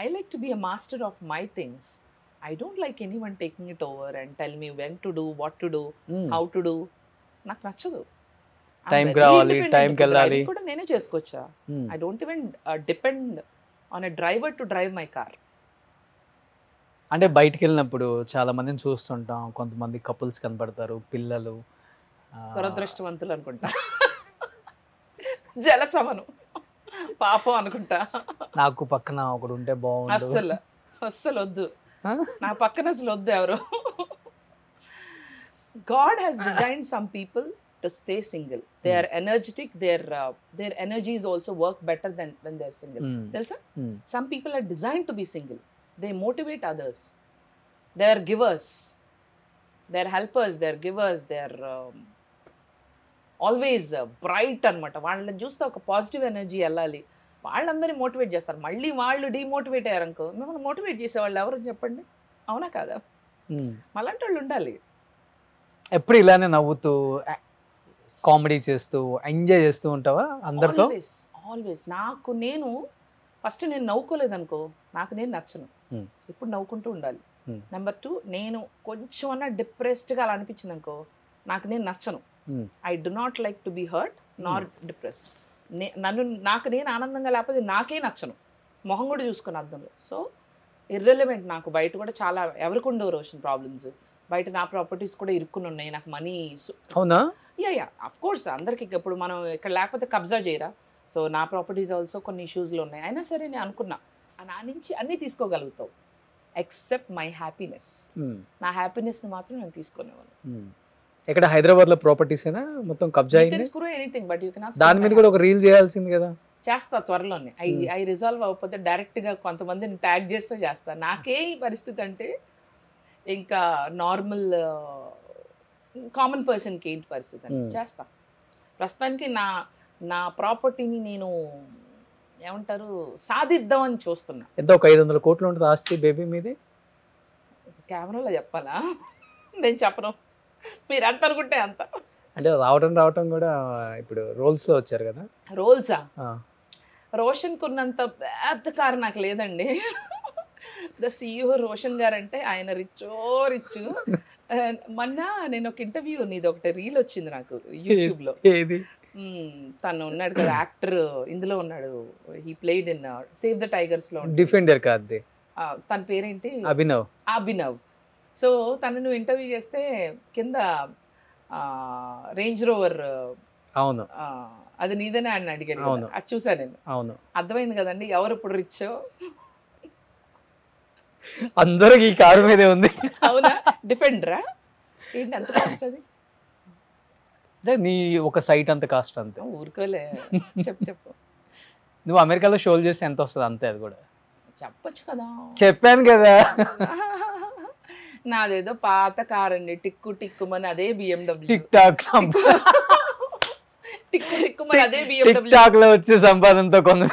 I like to be a master of my things. I don't like anyone taking it over and tell me when to do, what to do, how to do. నాకు నచ్చదు. Time రావాలి, టైంకి వెళ్ళాలి కూడా నేనే చేసుకోవచ్చా? I don't even depend on a driver to drive my car. అంటే బయటికి వెళ్ళినప్పుడు చాలా మందిని చూస్తుంటాం, కొంతమంది కపుల్స్ కనపడతారు, పిల్లలు. దురదృష్టవంతులు అనుకుంటా, జలసమను పాపం అనుకుంటా. నాకు పక్కన ఒకడు ఉంటే బాగుండు. అస్సలు వద్దు, నా పక్కన అసలు వద్దు ఎవరు. God has designed some people to stay single. They are energetic. Their energies also work better than when they are single. Telsa? Some people are designed to be single. They motivate others. They are givers. They are helpers. They are givers. They are always bright అనమాట. వాళ్ళని చూస్తే ఒక positive energy వెళ్ళాలి. వాళ్ళందరినీ motivate చేస్తారు. మళ్ళీ వాళ్ళు demotivate అయ్యారనుకో, మిమ్మల్ని మోటివేట్ చేసేవాళ్ళు ఎవరు చెప్పండి? అవునా కాదా? అలాంటి వాళ్ళు ఉండాలి. ఎప్పుడు ఇలానే నవ్వుతూ కామెడీ చేస్తూ ఎంజాయ్ చేస్తూ ఉంటావా అందరితో? ఆల్వేస్. నాకు నేను ఫస్ట్ నేను నవ్వుకోలేదనుకో, నాకు నేను నచ్చను. ఇప్పుడు నవ్వుకుంటూ ఉండాలి. నెంబర్ 2, నేను కొంచెం అన్నా డిప్రెస్డ్గా అలా అనిపించింది అనుకో, నాకు నేను నచ్చను. I do not like to be hurt nor depressed. నాకు నేను ఆనందంగా లేకపోతే నాకే నచ్చను. మొహం కూడా చూసుకుని అర్థంలో. So irrelevant. నాకు బయట కూడా చాలా ఎవరికి ఉండవు రోషన్ ప్రాబ్లమ్స్. బయట నా ప్రాపర్టీస్ కూడా ఇరుక్కుని ఉన్నాయి. నాకు మనీ. అవునా? Yeah of course. అందరికి ఇప్పుడు మనం ఇక్కడ లేకపోతే కబ్జా చేయరా? సో నా ప్రాపర్టీస్ ఆల్సో కొన్ని ఇష్యూస్లో ఉన్నాయి. అయినా సరే నేను అనుకున్నా, నా నుంచి అన్నీ తీసుకోగలుగుతావు ఎక్సెప్ట్ మై హ్యాపీనెస్. నా హ్యాపీనెస్ని మాత్రం నేను తీసుకునేవాళ్ళు. ఇక్కడ హైదరాబాద్ లో ప్రాపర్టీస్ అయినా మొత్తం కబ్జా అయింది. దాని మీద కూడా ఒక రీల్ చేయాల్సింది కదా. చేస్తా త్వరలోనే. ఐ రిజాల్వ్ అవ్వకపోతే డైరెక్ట్గా కొంతమందిని ట్యాగ్ చేస్తూ చేస్తా. నాకే ఈ పరిస్థితి అంటే ఇంకా నార్మల్ కామన్ పర్సన్కి ఏంటి పరిస్థితి అని చేస్తా. ప్రస్తుతానికి నా ప్రాపర్టీని నేను ఏమంటారు సాధిద్దామని చూస్తున్నా. ఎంత ఒక 500 కోట్లు ఉంటుంది ఆస్తి బేబీ మీది? కెమెరాలో చెప్పాలా? నేను చెప్పను, మీరు ఎంత అనుకుంటే అంత. అంటే రావటం కూడా ఇప్పుడు రోల్స్లో వచ్చారు కదా. రోల్సా? రోషన్ కొన్నంత పెద్ద కారు నాకు లేదండి. ద CEO రోషన్ గారు అంటే ఆయన రిచ్. మొన్న నేను ఒక ఇంటర్వ్యూ, నీది ఒకటి రీల్ వచ్చింది నాకు యూట్యూబ్లో. తను ఉన్నాడు కదా యాక్టర్, ఇందులో ఉన్నాడు. He played in save the tigers లో. డిఫెండర్ కాదు, తన పేరేంటి? అభినవ్. సో తను నువ్వు ఇంటర్వ్యూ చేస్తే కింద రేంజ్ రోవర్ అవును అది నీదనే ఆయన అడిగాను కదా. అవును. అది చూసాను నేను. అవును అర్థమైంది కదండి ఎవరు ఇప్పుడు రిచ్చో. అందరికి ఈ కారు మీదే ఉంది. అవునా? డిఫెండరా ఏంటి ఎంత కాస్ట్ అది? అంటే నీ ఒక సైట్ అంత కాస్ట్ అంతే. ఊరుకోలే. చెప్పు నువ్వు అమెరికాలో షోలు చేస్తే ఎంత వస్తుంది అంతే. అది కూడా చెప్పొచ్చు కదా. చెప్పాను కదా. నాదేదో పాత కార్ అండి, టిక్కుమని అదే బిఎండబ్ల్యూ. టిక్ టాక్ టిక్కుమని అదే టిక్ బిఎండబ్ల్యూ. టాక్ లో వచ్చే సంపాదనతో కొన్న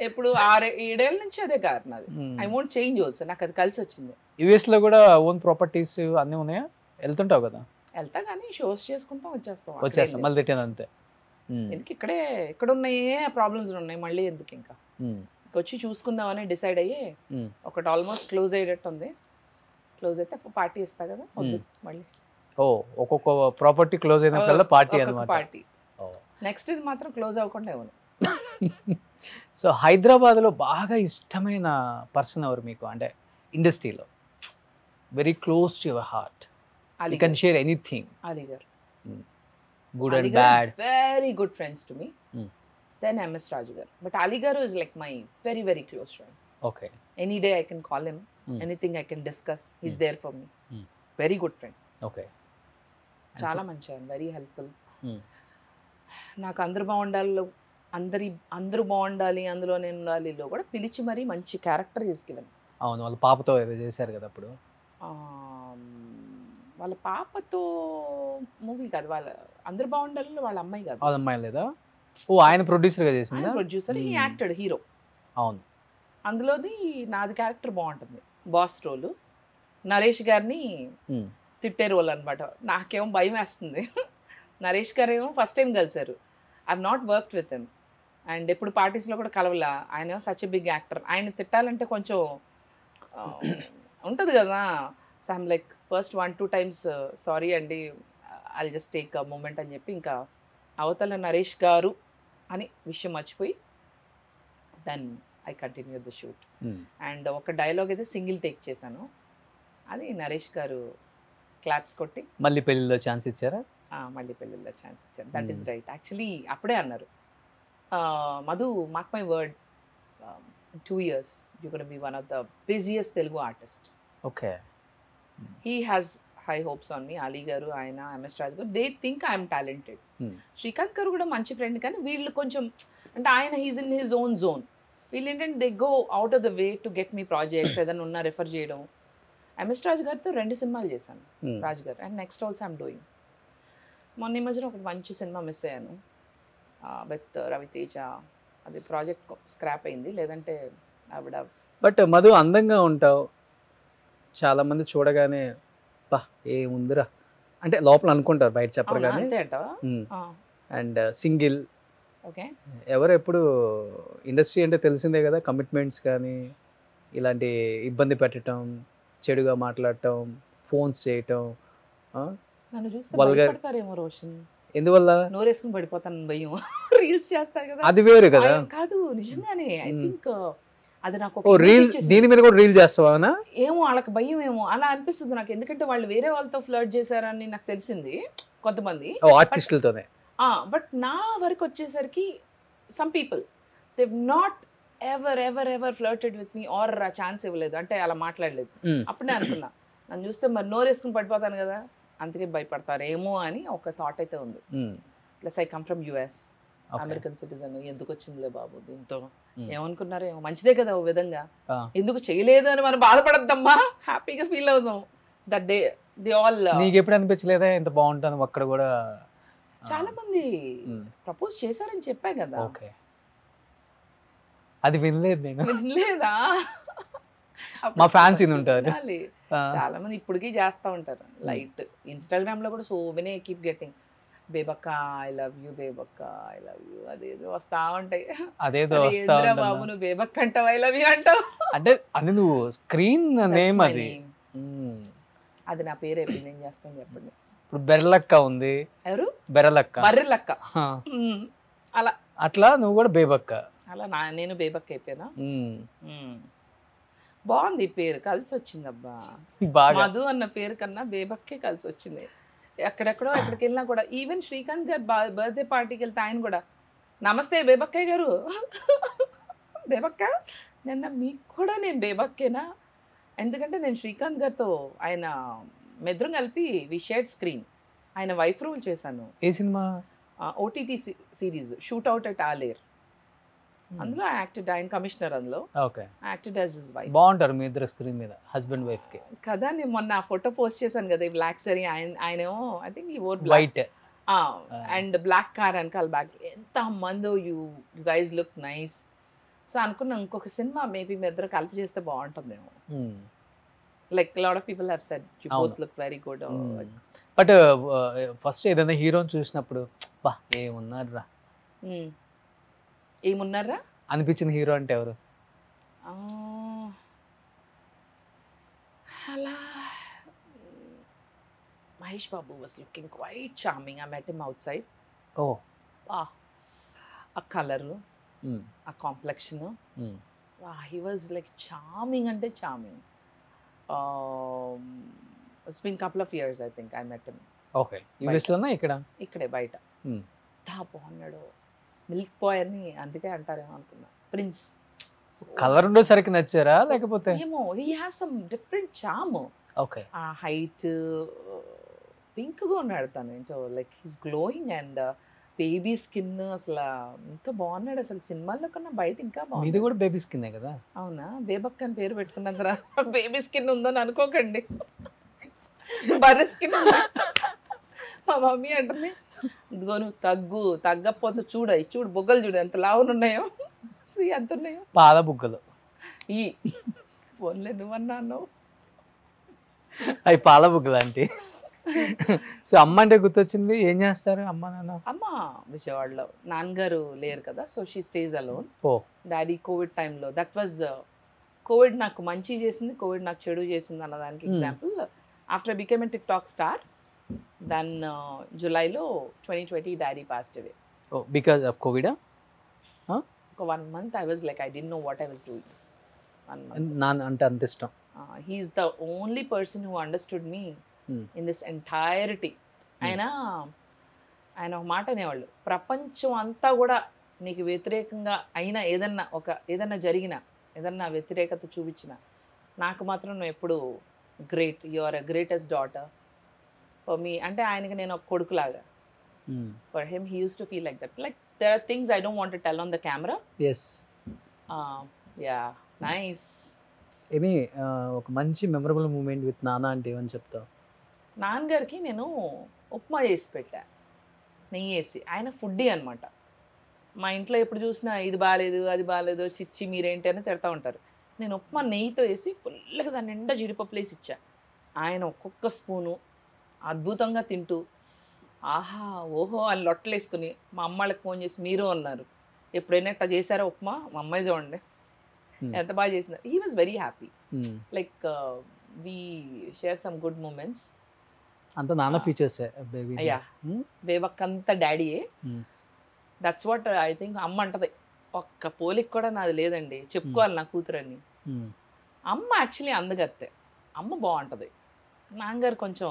ఎప్పుడు 6-7 నుంచి అదే కార్ నాది. I won't change also. నాకు అది కలిసి వచ్చింది. యుఎస్ లో కూడా ఓన్ ప్రాపర్టీస్ అన్ని ఉన్నాయా? వెళ్తుంటావు కదా? వెళ్తా కానీ షోస్ చేసుకుంటాం వచ్చేస్తాం. వచ్చేస్తాం మళ్ళీ రిటర్న్ అంతే. ఎందుకు ఇక్కడ ఉన్నాయే ప్రాబ్లమ్స్ ఉన్నాయి, మళ్ళీ ఎందుకు ఇంకా వచ్చి చూసుకుందామని డిసైడ్ అయ్యి ఒకటి ఆల్మోస్ట్ క్లోజ్ అయ్యేటట్టు ఉంది. క్లోజ్ అయితే పార్టీ ఇస్తా కదా వద్దు మళ్ళీ. ఓ ఒక్కొక్క ప్రాపర్టీ క్లోజ్ అయినప్పుడల్లా పార్టీ అన్నమాట. పార్టీ. నెక్స్ట్ ఇది మాత్రం క్లోజ్ అవ్వకుండా ఇవ్వను. సో హైదరాబాద్లో బాగా ఇష్టమైన పర్సన్ ఎవరు మీకు? అంటే ఇండస్ట్రీలో very close to your heart. You can share anything. Ali garu. Good and bad. Very good friends to me. Then MS Raju garu. But Ali garu is like my very very close friend. Okay. Any day I can call him, anything I can discuss. He's there for me. Very good friend. Okay. చాలా మంచి ఆయన, very helpful. నాకు అందరూ బాగుండాలి, అందరూ బాగుండాలి, అందులో నేను ఉండాలిలో కూడా పిలిచి మరీ మంచి క్యారెక్టర్ తీసుకెళ్ళాను. అవును, వాళ్ళ పాపతో ఏదో చేశారు కదా అప్పుడు. వాళ్ళ పాపతో మూవీ కాదు, వాళ్ళ అందరూ బాగుండాలి వాళ్ళ అమ్మాయి కాదు. వాళ్ళ అమ్మాయి లేదా? ఓ ఆయన ప్రొడ్యూసర్గా చేసింది. Producer, he acted hero. అవును. అందులోది నాది క్యారెక్టర్ బాగుంటుంది, బాస్ రోల్. నరేష్ గారిని తిట్టే రోల్ అనమాట. నాకేమో భయం వేస్తుంది. నరేష్ గారు ఏమో ఫస్ట్ టైం కలిసారు. I not worked with him and ఎప్పుడు పార్టీస్లో కూడా కలవలా. ఆయన ఏమో సచ్ ఎ బిగ్ యాక్టర్. ఆయన తిట్టాలంటే కొంచెం ఉంటుంది కదా. So I'm like first 1-2 times sorry అండి, I just take a moment అని చెప్పి ఇంకా అవతల నరేష్ గారు అని విషయం మర్చిపోయి then I continue the shoot. And ఒక డైలాగ్ అయితే సింగిల్ టేక్ చేశాను, అది నరేష్ గారు క్లాప్స్ కొట్టి మళ్ళీ పెళ్ళిలో ఛాన్స్ ఇచ్చారా? మళ్ళీ పెళ్ళిలో ఛాన్స్ ఇచ్చాను. That is right. యాక్చువల్లీ అప్పుడే అన్నారు, Madhu mark my word, 2 years you gonna be one of the busiest Telugu artist. Okay. He has high hopes on me. Ali garu, ఆయన, MS Raju garu, they think I'm talented. Srikanth garu కూడా మంచి friend, కానీ వీళ్ళు కొంచెం అంటే ఆయన he's in his own zone. వీళ్ళు ఏంటంటే they go out of the way to get me projects, ఏదైనా ఉన్నా రెఫర్ చేయడం. MS Raju గారితో 2 సినిమాలు చేశాను, రాజు గారు. And next also I'm doing. మొన్న ఈ మధ్యన ఒక మంచి సినిమా మిస్ అయ్యాను విత్ రవితేజ. అది ప్రాజెక్ట్ స్క్రాప్ అయింది, లేదంటే ఆవిడ. బట్ మధు అందంగా ఉంటావు, చాలామంది చూడగానే బా ఏముందిరా అంటే లోపల అనుకుంటారు, బయట చెప్పరు కానీ. అంతే అంటావా? And single. ఓకే. ఎవరు ఎప్పుడు ఇండస్ట్రీ అంటే తెలిసిందే కదా, కమిట్మెంట్స్ కానీ ఇలాంటి ఇబ్బంది పెట్టడం, చెడుగా మాట్లాడటం, ఫోన్స్ చేయటం. నన్ను చూస్తే భయపడతారేమో రోషన్. ఎందువల్ల? నోరేసుకుని పడిపోతాను భయం. రీల్స్ చేస్తారు కదా, అది వేరు కదా. కాదు నిజంగానే ఐ థింక్ అది నాకు రీల్స్, దీని మీద కూడా రీల్ చేస్తావా? ఏమో వాళ్ళకి భయం ఏమో అలా అనిపిస్తుంది నాకు. ఎందుకంటే వాళ్ళు వేరే వాళ్ళతో ఫ్లర్ట్ చేశారని నాకు తెలిసింది కొంతమంది ఆర్టిస్టులతోనే. బట్ నా వరకు వచ్చేసరికి some people they not ever flirted with me or chance ఇవ్వలేదు, అంటే అలా మాట్లాడలేదు. అప్పుడే అనుకున్నా, నన్ను చూస్తే మరి నోరేసుకుని పడిపోతాను కదా, అందుకే భయపడతారేమో అని ఒక థాట్ అయితే ఉంది. Plus I come from US, American citizen. ఎందుకు వచ్చిందిలే బాబు దీంతో, ఏమనుకున్నారో ఏమో, మంచిదే కదా ఓ విధంగా. ఎందుకు చేయలేదు అని మనం బాధపడద్దమ్మా, హ్యాపీగా ఫీల్ అవుదాం. That they all. నీకు ఎప్పుడు అనిపించలేదా ఎంత బాగుంటాను అక్కడ కూడా? చాలా మంది ప్రపోజ్ చేశారని చెప్పా కదా. ఓకే, అది వినలేదు నేను. వినలేదా? మా ఫ్యాన్స్ ఉంటారు చాలా మంది ఇప్పటికీ చేస్తూ ఉంటారు లైట్. ఇన్స్టాగ్రామ్ లో కూడా so many keep getting Bebakka I love you, Bebakka I love you, అదేదో వస్తా ఉంటాయి. అదేదో బాబు నువ్వు బేబక్క అంటావు, ఐ లవ్ యూ అంటావు. అంటే అది నువ్వు స్క్రీన్ నేమ్, అది అది నా పేరు. ఎప్పుడు నేను చేస్తాను చెప్పండి. ఇప్పుడు బెర్లక్క ఉంది. ఎవరు? బెర్రలక్క. బర్రెలక్క. అలా అట్లా నువ్వు కూడా బేబక్క. అలా నేను బేబక్క అయిపోయినా. బాగుంది ఈ పేరు, కలిసి వచ్చింది అబ్బా. బాగా మధు అన్న పేరు కన్నా బేబక్కే కలిసి వచ్చింది. ఎక్కడెక్కడో ఎక్కడికి వెళ్ళినా కూడా, ఈవెన్ శ్రీకాంత్ గారు బర్త్డే పార్టీకి వెళ్తే ఆయన కూడా నమస్తే బేబక్కయ్య గారు బేబక్క, నిన్న మీకు కూడా నేను బేబక్కేనా, ఎందుకంటే నేను శ్రీకాంత్ గారితో ఆయన మెద్దరం కలిపి వి షేర్డ్ స్క్రీన్, ఆయన వైఫ్ రోల్ చేశాను. ఏ సినిమా? OTT series shoot out at Alair, అందులో యాక్టెడ్, ఆయన కమిషనర్, అందులో okay, acted as his wife. బాగుంటారు మీ ఇద్దరు స్క్రీన్ మీద, హస్బెండ్ వైఫ్ కి కదా. నేను మొన్న ఆ ఫోటో పోస్ట్ చేశాను కదా, ఈ బ్లాక్ సారీ, ఆయనేమో ఐ థింక్ ఈ or white and black car వెనకాల బ్యాక్, ఎంత మందో, you guys look nice. So అనుకున్నా ఇంకొక సినిమా మేబీ మీ ఇద్దరు కలిపి చేస్తే బాగుంటుందేమో. Like lot of people have said you both look very good. But first ఏదైనా హీరోని చూసినప్పుడు బా ఏమున్నారా ఏమున్నారా అనిపించిన హీరో అంటే ఎవరు? అలా Mahesh Babu was looking quite charming. I met him outside. Oh, ఆ కలరు, ఆ complexion, he was like charming అంటే charming. It's been couple of years I think I met him. Okay, US లోనా ఇక్కడ? ఇక్కడే బయట. బాగున్నాడు, మిల్క్ బాయ్ అని అందుకే అంటారేమో అనుకున్నా. ప్రిన్స్ కలర్ ఉండేసరికి నచ్చారా లేకపోతే? ఏమో, he has some different charm. Okay, ఆ హైట్, పింక్ గా ఉన్నాడు తను, ఏంటో like he's glowing and baby skin, అసలు ఎంత బాగున్నాడు అసలు. సినిమాల్లో కన్నా బయట ఇంకా ఇది బాగుంది. కూడా బేబీ స్కిన్ కదా? అవునా, బేబక్ అని పేరు పెట్టుకున్నందురా బేబీ స్కిన్ ఉందని అనుకోకండి, బర్రె స్కిన్. మా మమ్మీ అంటుంది, ఇదిగో నువ్వు తగ్గకపోతే చూడు బొగ్గలు చూడు ఎంత లావులు ఉన్నాయో, ఎంత ఉన్నాయో పాల బుగ్గలు. ఈ ఫోన్లే నువ్వన్నాను. అవి పాల బుగ్గలు అంటే. సో అమ్మ అంటే గుర్తొచ్చింది, ఏం చేస్తారు అమ్మ నాన్న? అమ్మ విజయవాడలో, నాన్నగారు లేరు కదా, so she stayed alone. Oh, daddy covid టైంలో, దట్ వాజ్ కోవిడ్ నాకు మంచి చేసింది, కోవిడ్ నాకు చెడు చేసింది అన్నదానికి example. After became a TikTok star, then జూలైలో 2020 daddy passed away. Oh, because of covid? ఒక 1 month I was like, I didn't know what I was doing. 1 month. నాన్న అంటే అంత ఇష్టం. He is the only person who understood me in this entirety. ఆయన ఒక మాట అనేవాళ్ళు, ప్రపంచం అంతా కూడా నీకు వ్యతిరేకంగా అయినా, ఏదన్నా జరిగిన, ఏదన్నా వ్యతిరేకత చూపించిన, నాకు మాత్రం నువ్వు ఎప్పుడు great, you are a greatest daughter for me. అంటే ఆయనకి నేను ఒక కొడుకులాగా. For him, he used to feel like that. Like, there are things I don't want to tell on the camera. Yes. Yeah, nice. ఇది ఒక మంచి memorable moment with నాన్న అంటే ఏమని చెప్తావు? నాన్నగారికి నేను ఉప్మా చేసి పెట్టా, నెయ్యి వేసి. ఆయన ఫుడ్డీ అనమాట. మా ఇంట్లో ఎప్పుడు చూసినా ఇది బాగాలేదు, అది బాగాలేదు, చిచ్చి మీరేంటి అని తిడతా ఉంటారు. నేను ఉప్మా నెయ్యితో వేసి ఫుల్గా దాని నిండా జీడిపప్పులు వేసి ఇచ్చా. ఆయన ఒక్కొక్క స్పూను అద్భుతంగా తింటూ ఆహా ఓహో అని లొట్టలు వేసుకుని మా అమ్మాళ్ళకి ఫోన్ చేసి మీరు అన్నారు, ఎప్పుడైనా ఇట్లా చేశారా ఉప్మా, మా అమ్మాయి చూడండి ఎంత బాగా చేసింది. He was very happy. Like we share some good moments. అంత నాన్న ఫీచర్స్ బేబీ. అయ్యా, బేబక్ అంతా డాడీయే. That's what I think. అమ్మ అంటది, ఒక్క పోలిక కూడా నాది లేదండి, చెప్పుకోవాలి నా కూతురని. అమ్మ యాక్చువల్లీ అందగత్తే, అమ్మ బాగుంటుంది. నాన్నగారు కొంచెం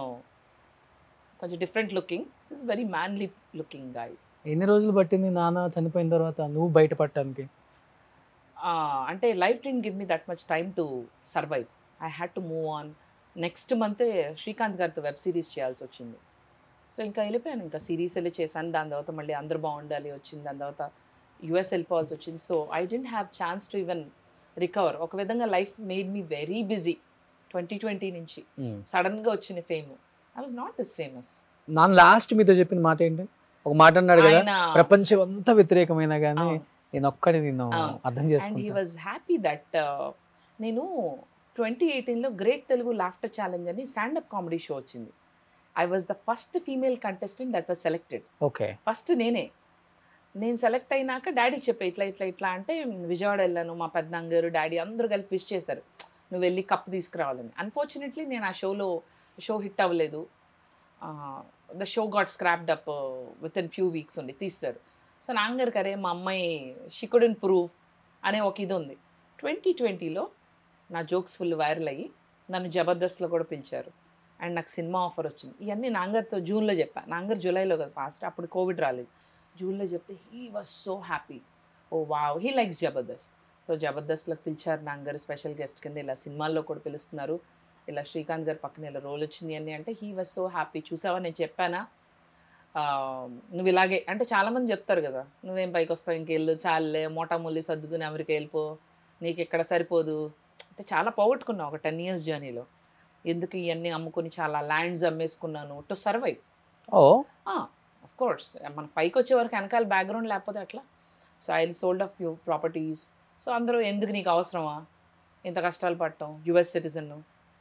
different looking, is very manly looking guy. ఎన్ని రోజులు పట్టింది నాన్న చనిపోయిన తర్వాత నువ్వు బయటపడటానికి? అంటే life didn't give me that much time to survive. I had to move on. Next మంతే శ్రీకాంత్ గారితో వెబ్ సిరీస్ చేయాల్సి వచ్చింది. సో ఇంకా వెళ్ళిపోయాను, ఇంకా సిరీస్ వెళ్ళి చేశాను. దాని తర్వాత మళ్ళీ అందరూ బాగుండాలి వచ్చింది, దాని తర్వాత యుఎస్ వెళ్ళిపోవాల్సి వచ్చింది. So I didn't have chance to even recover. ఒక విధంగా life made me very busy. 2020 నుంచి సడన్గా వచ్చిన fame. I was not this famous. నాన్న లాస్ట్ మీతో చెప్పిన మాట ఏంటి? ఒక మాట అన్నాడు కదా, ప్రపంచం అంతా వ్యతిరేకమైనా కానీ నేను ఒక్కడి నేను అర్థం చేసుకున్నాను. And he was happy that నేను 2018లో గ్రేట్ తెలుగు లాఫ్టర్ ఛాలెంజ్ అని స్టాండప్ కామెడీ షో వచ్చింది. I was the first female contestant that was selected. Okay, first నేను సెలెక్ట్ అయినాక డాడీకి చెప్పే ఇట్లా అంటే విజయవాడ వెళ్ళాను. మా పెద్దనాన్నగారు డాడీ అందరూ కలిపి విష్ చేశారు, నువ్వు వెళ్ళి కప్పు తీసుకురావాలని. అన్ఫార్చునేట్లీ నేను ఆ షో హిట్ అవ్వలేదు. The show got scrapped up with in few weeks ఉంది, తీస్తారు. సో నాన్నగారికి అరే మా అమ్మాయి షీ కుడెంట్ ప్రూవ్ అనే ఒక ఇది ఉంది. 2020లో నా జోక్స్ ఫుల్ వైరల్ అయ్యి నన్ను జబర్దస్త్లో కూడా పిలిచారు. అండ్ నాకు సినిమా ఆఫర్ వచ్చింది. ఇవన్నీ నాన్నగారితో జూన్లో చెప్పాను. నాన్నగారు జూలైలో కదా ఫాస్ట్, అప్పుడు కోవిడ్ రాలేదు. జూన్లో చెప్తే he was so happy. Oh wow, he likes Jabardasth. So జబర్దస్త్లోకి పిలిచారు నాన్నగారు స్పెషల్ గెస్ట్ కింద. ఇలా సినిమాల్లో కూడా పిలుస్తున్నారు, ఇలా శ్రీకాంత్ గారి పక్కన ఇలా రోల్ వచ్చింది అని అంటే హీ వాజ్ సో హ్యాపీ. చూసావా నేను చెప్పానా నువ్వు ఇలాగే అంటే చాలామంది చెప్తారు కదా, నువ్వేం పైకి వస్తావు ఇంకెళ్ళు చాలే మోటామూలి సర్దుకుని అమెరికా వెళ్ళిపో, నీకు ఇక్కడ సరిపోదు అంటే చాలా పోగొట్టుకున్నావు ఒక 10 years జర్నీలో. ఎందుకు ఇవన్నీ అమ్ముకొని చాలా ల్యాండ్స్ అమ్మేసుకున్నాను to survive. Oh of course మన పైకి వచ్చే వరకు వెనకాల బ్యాక్గ్రౌండ్ లేకపోతే అట్లా. So I sold off properties. So అందరూ ఎందుకు నీకు అవసరమా ఇంత కష్టాలు పడటం, యుఎస్ సిటిజన్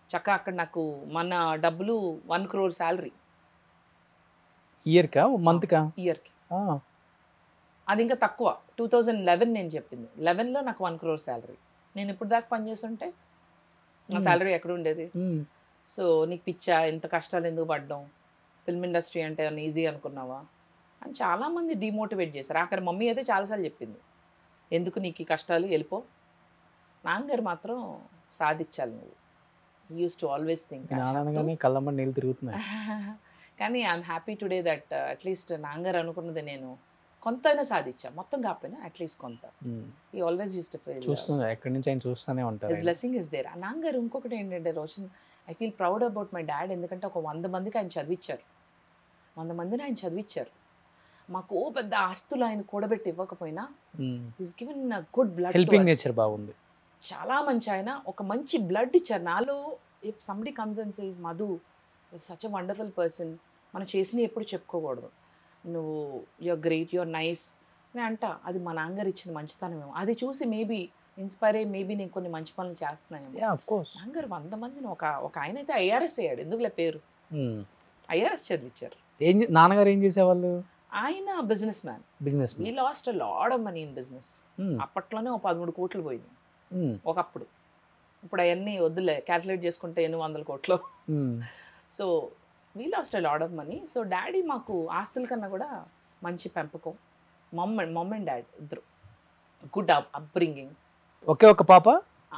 చక్కగా అక్కడ నాకు మన డబ్బులు 1 crore శాలరీ ఇయర్కా మంత్కా? ఇయర్కి. అది ఇంకా తక్కువ. 2011 నేను చెప్పింది. 11లో నాకు 1 crore శాలరీ. నేను ఇప్పుడు దాకా పనిచేస్తుంటే నా శాలరీ ఎక్కడ ఉండేది? సో నీకు పిచ్చా, ఇంత కష్టాలు ఎందుకు పడ్డాం, ఫిల్మ్ ఇండస్ట్రీ అంటే ఈజీ అనుకున్నావా అని చాలామంది డిమోటివేట్ చేశారు. ఆఖరి మమ్మీ అయితే చాలాసార్లు చెప్పింది, ఎందుకు నీకు ఈ కష్టాలు, వెళ్ళిపో. నాన్నగారు మాత్రం సాధించాలి నువ్వు. Used to always think. కళ్ళమ్మ నీళ్ళు తిరుగుతున్నాయి. కానీ I'm happy today that at least నాన్నగారు అనుకున్నది నేను కొంతైనా సాధించా, మొత్తం కాకపోయినా అట్లీస్ట్ కొంత. ఈ ఆల్వేస్ యూస్ టు ఫీల్ చూస్తున్నా ఎక్కడి నుంచి ఆయన చూస్తూనే ఉంటారు. His blessing is there. నాన్నగారు ఇంకొకటి ఏంటంటే Roshan, I feel proud about my dad. ఎందుకంటే ఒక 100 మందికి ఆయన చదివించారు. 100 మందిని ఆయన చదివించారు. మాకు పెద్ద ఆస్తులు ఆయన కూడబెట్టి ఇవ్వకపోయినా his given good blood, helping nature బాగుంది. చాలా మంచి ఆయన, ఒక మంచి బ్లడ్ ఇచ్చారు నాలో. If somebody comes and says Madhu is such a wonderful person, మనం చేసినవి ఎప్పుడు చెప్పుకోకూడదు, నువ్వు యూఆర్ గ్రేట్, యూఆర్ నైస్ అని అంట. అది మా నాన్నగారు ఇచ్చిన మంచితనమేమో. అది చూసి మేబీ ఇన్స్పైర్ అయ్యి మేబీ నేను కొన్ని మంచి పనులు చేస్తున్నాను. నాన్నగారు 100 మందిని ఒక ఆయన అయితే ఐఆర్ఎస్ అయ్యాడు. ఎందుకులే పేరు, ఐఆర్ఎస్ చదివించారు. నాన్నగారు ఏం చేసేవాళ్ళు? ఆయన business man. We last a lot of money in business. అప్పట్లోనే 13 కోట్లు పోయింది ఒకప్పుడు. ఇప్పుడు అవన్నీ వద్దులే, క్యాల్కులేట్ చేసుకుంటే 800 కోట్లు. So we last a lot of money. So daddy మాకు ఆస్తుల కన్నా కూడా మంచి పెంపకం. మమ్ అండ్ డాడ్ ఇద్దరు గుడ్ అప్బ్రింగింగ్. ఒకే ఒక పాప?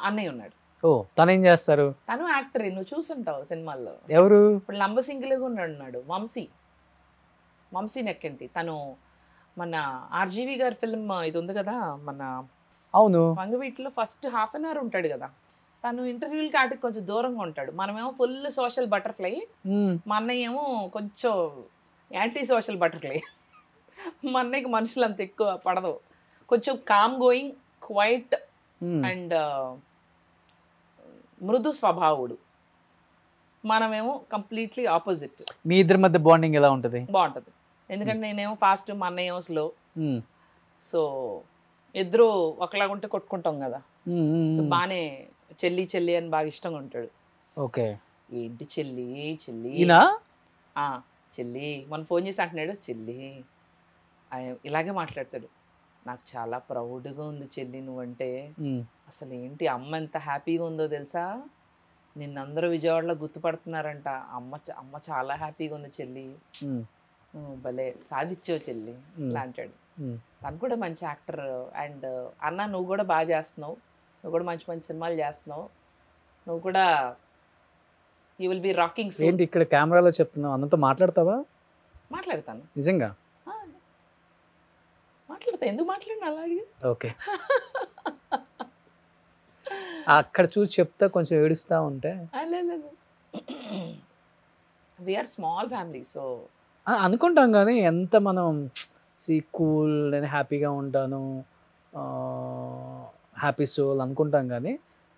అన్నయ్య ఉన్నాడు. ఓ, తను ఏం చేస్తారు? తను యాక్టర్, నువ్వు చూసుంటావు సినిమాల్లో. ఎవరు? ఇప్పుడు లంబసింగిలుగా ఉన్నాడు వంశీ నెక్కింటి. తను మన ఆర్జీవి గారి ఫిల్మ్ ఇది ఉంది కదా మన, అవును, వంగవీటిలో ఫస్ట్ ½ an hour ఉంటాడు కదా. తను ఇంటర్వ్యూలకి ఆటికి కొంచెం దూరంగా ఉంటాడు. మనమేమో ఫుల్ సోషల్ బటర్ఫ్లై, మా అన్నయ్య ఏమో కొంచెం యాంటీ సోషల్ బటర్ఫ్లై. మా అన్నయ్యకి మనుషులు అంత ఎక్కువ పడదు, కొంచెం కామ్ గోయింగ్, క్వైట్ అండ్ మృదు స్వభావుడు. మనమేమో కంప్లీట్లీ ఆపోజిట్. మీ ఇద్దరి మధ్య బాండింగ్ ఎలా ఉంటుంది? బాగుంటుంది. ఎందుకంటే నేనేమో ఫాస్ట్, మా అన్నయ్య ఏమో స్లో. సో ఇద్దరు ఒకలాగా ఉంటే కొట్టుకుంటాం కదా. సో బాగానే చెల్లి చెల్లి అని బాగా ఇష్టంగా ఉంటాడు. ఓకే, ఏంటి చెల్లి చెల్లి చెల్లి, మన ఫోన్ చేసి అంటున్నాడు చెల్లి, ఇలాగే మాట్లాడతాడు. నాకు చాలా ప్రౌడ్గా ఉంది చెల్లి నువ్వంటే. అసలు ఏంటి అమ్మ ఎంత హ్యాపీగా ఉందో తెలుసా, నిన్నందరూ విజయవాడలో గుర్తుపడుతున్నారంట. అమ్మ చాలా హ్యాపీగా ఉంది చెల్లి, భలే సాధించావు చెల్లి ఇలా అంటాడు. తను కూడా మంచి యాక్టర్. అండ్ అన్న నువ్వు కూడా బాగా చేస్తున్నావు, నువ్వు కూడా మంచి మంచి సినిమాలు చేస్తున్నావు, నువ్వు కూడా యూ విల్ బి రాకింగ్. ఏంటి ఇక్కడ కెమెరాలో చెప్తున్నావు, అన్నతో మాట్లాడతావా? మాట్లాడతాను, నిజంగా మాట్లాడతా. ఎందుకు మాట్లాడిన అలాగే? ఓకే, అక్కడ చూసి చెప్తా కొంచెం ఏడుస్తా ఉంటే. We are small family. సో అనుకుంటాం కానీ ఎంత మనం కూల్, నేను హ్యాపీగా ఉంటాను, హ్యాపీ సోల్ అనుకుంటాం కానీ